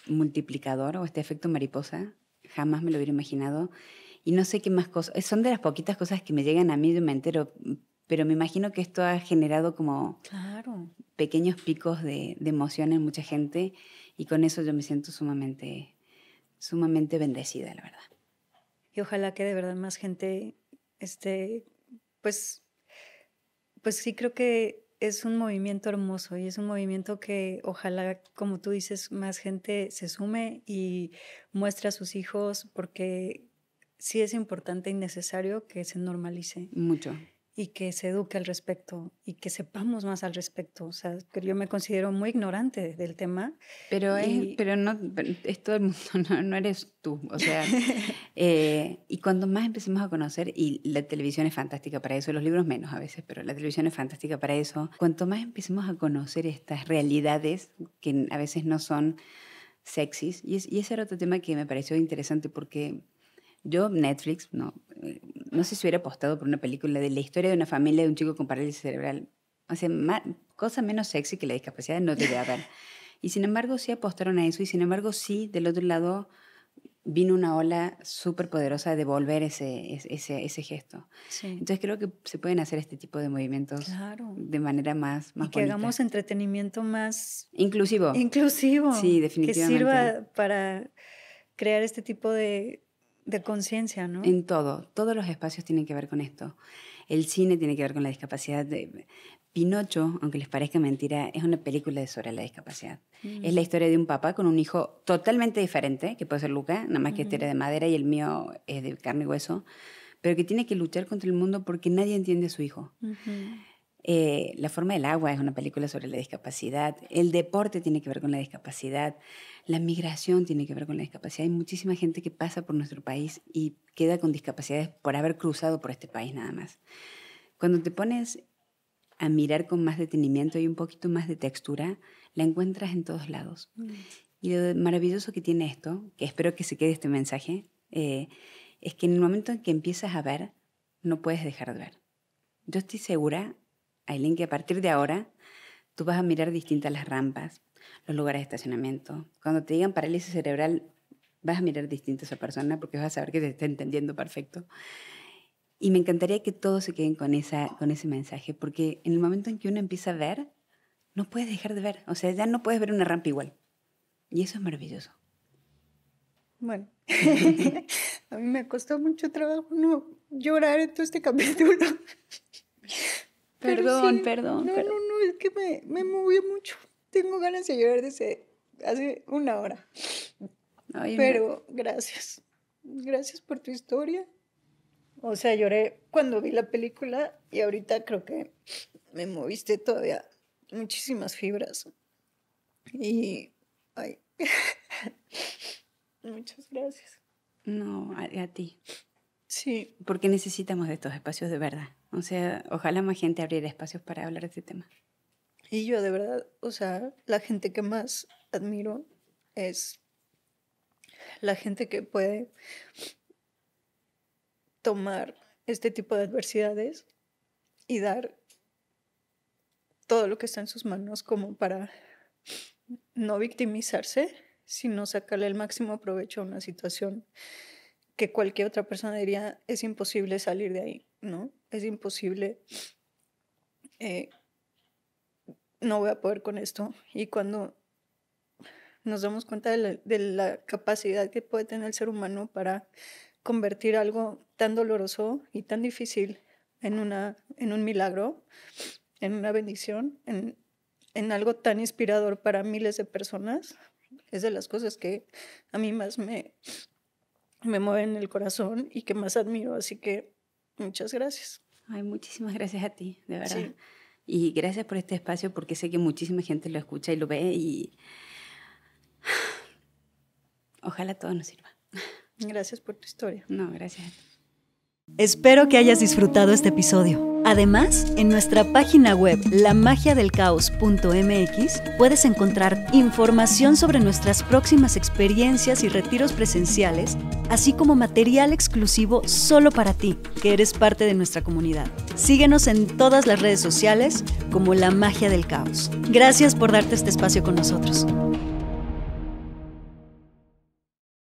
Speaker 2: multiplicador o este efecto mariposa jamás me lo hubiera imaginado y no sé qué más cosas, son de las poquitas cosas que me llegan a mí, yo me entero, pero me imagino que esto ha generado como pequeños picos de emoción en mucha gente y con eso yo me siento sumamente bendecida, la verdad.
Speaker 3: Y ojalá que de verdad más gente pues pues sí creo que es un movimiento hermoso y es un movimiento que ojalá, como tú dices, más gente se sume y muestre a sus hijos, porque sí es importante y necesario que se normalice.
Speaker 2: Mucho.
Speaker 3: Y que se eduque al respecto y que sepamos más al respecto. O sea, que yo me considero muy ignorante del tema.
Speaker 2: Pero no es todo el mundo, no eres tú. O sea, y cuando más empecemos a conocer, y la televisión es fantástica para eso, los libros menos a veces, pero la televisión es fantástica para eso, cuanto más empecemos a conocer estas realidades que a veces no son sexys, y ese era otro tema que me pareció interesante porque yo, Netflix, no sé si hubiera apostado por una película de la historia de una familia de un chico con parálisis cerebral. O sea, cosa menos sexy que la discapacidad no debe haber. Y sin embargo, sí apostaron a eso. Y sin embargo, sí, del otro lado, vino una ola súper poderosa de devolver ese gesto.
Speaker 3: Sí.
Speaker 2: Entonces creo que se pueden hacer este tipo de movimientos de manera más
Speaker 3: y que
Speaker 2: bonita.
Speaker 3: hagamos entretenimiento más...
Speaker 2: Inclusivo.
Speaker 3: Sí, definitivamente. Que sirva para crear este tipo de conciencia, ¿no?
Speaker 2: En todos los espacios tienen que ver con esto. El cine tiene que ver con la discapacidad. Pinocho, aunque les parezca mentira, es una película sobre la discapacidad. Es la historia de un papá con un hijo totalmente diferente, que puede ser Luca, nada más que este era de madera y el mío es de carne y hueso, pero que tiene que luchar contra el mundo porque nadie entiende a su hijo. La forma del agua es una película sobre la discapacidad. El deporte tiene que ver con la discapacidad. La migración tiene que ver con la discapacidad. Hay muchísima gente que pasa por nuestro país y queda con discapacidades por haber cruzado por este país nada más. Cuando te pones a mirar con más detenimiento y un poquito más de textura, la encuentras en todos lados. Y lo maravilloso que tiene esto, que espero que se quede este mensaje, es que en el momento en que empiezas a ver, no puedes dejar de ver. Yo estoy segura, Ailén, que a partir de ahora tú vas a mirar distintas las rampas, los lugares de estacionamiento. Cuando te digan parálisis cerebral, vas a mirar distinto a esa persona porque vas a saber que te está entendiendo perfecto. Y me encantaría que todos se queden con ese mensaje, porque en el momento en que uno empieza a ver, no puedes dejar de ver. O sea, ya no puedes ver una rampa igual. Y eso es maravilloso.
Speaker 3: Bueno, a mí me costó mucho trabajo no llorar en todo este capítulo.
Speaker 2: Perdón.
Speaker 3: No, es que me movió mucho. Tengo ganas de llorar desde hace una hora. Ay, pero gracias. Gracias por tu historia. O sea, lloré cuando vi la película y ahorita creo que me moviste todavía muchísimas fibras. Y, ay, muchas gracias.
Speaker 2: No, a ti.
Speaker 3: Sí.
Speaker 2: Porque necesitamos de estos espacios de verdad. O sea, ojalá más gente abriera espacios para hablar de este tema.
Speaker 3: Y yo de verdad, o sea, la gente que más admiro es la gente que puede tomar este tipo de adversidades y dar todo lo que está en sus manos como para no victimizarse, sino sacarle el máximo provecho a una situación que cualquier otra persona diría es imposible salir de ahí, ¿no? Es imposible, no voy a poder con esto. Y cuando nos damos cuenta de la capacidad que puede tener el ser humano para convertir algo tan doloroso y tan difícil en un milagro, en una bendición, en algo tan inspirador para miles de personas, es de las cosas que a mí más me mueven el corazón y que más admiro. Así que muchas gracias.
Speaker 2: Ay, muchísimas gracias a ti, de verdad.
Speaker 3: Sí.
Speaker 2: Y gracias por este espacio porque sé que muchísima gente lo escucha y lo ve y ojalá todo nos sirva.
Speaker 3: Gracias por tu historia.
Speaker 2: No, gracias a ti.
Speaker 1: Espero que hayas disfrutado este episodio. Además, en nuestra página web lamagiadelcaos.mx puedes encontrar información sobre nuestras próximas experiencias y retiros presenciales, así como material exclusivo solo para ti, que eres parte de nuestra comunidad. Síguenos en todas las redes sociales como La Magia del Caos. Gracias por darte este espacio con nosotros.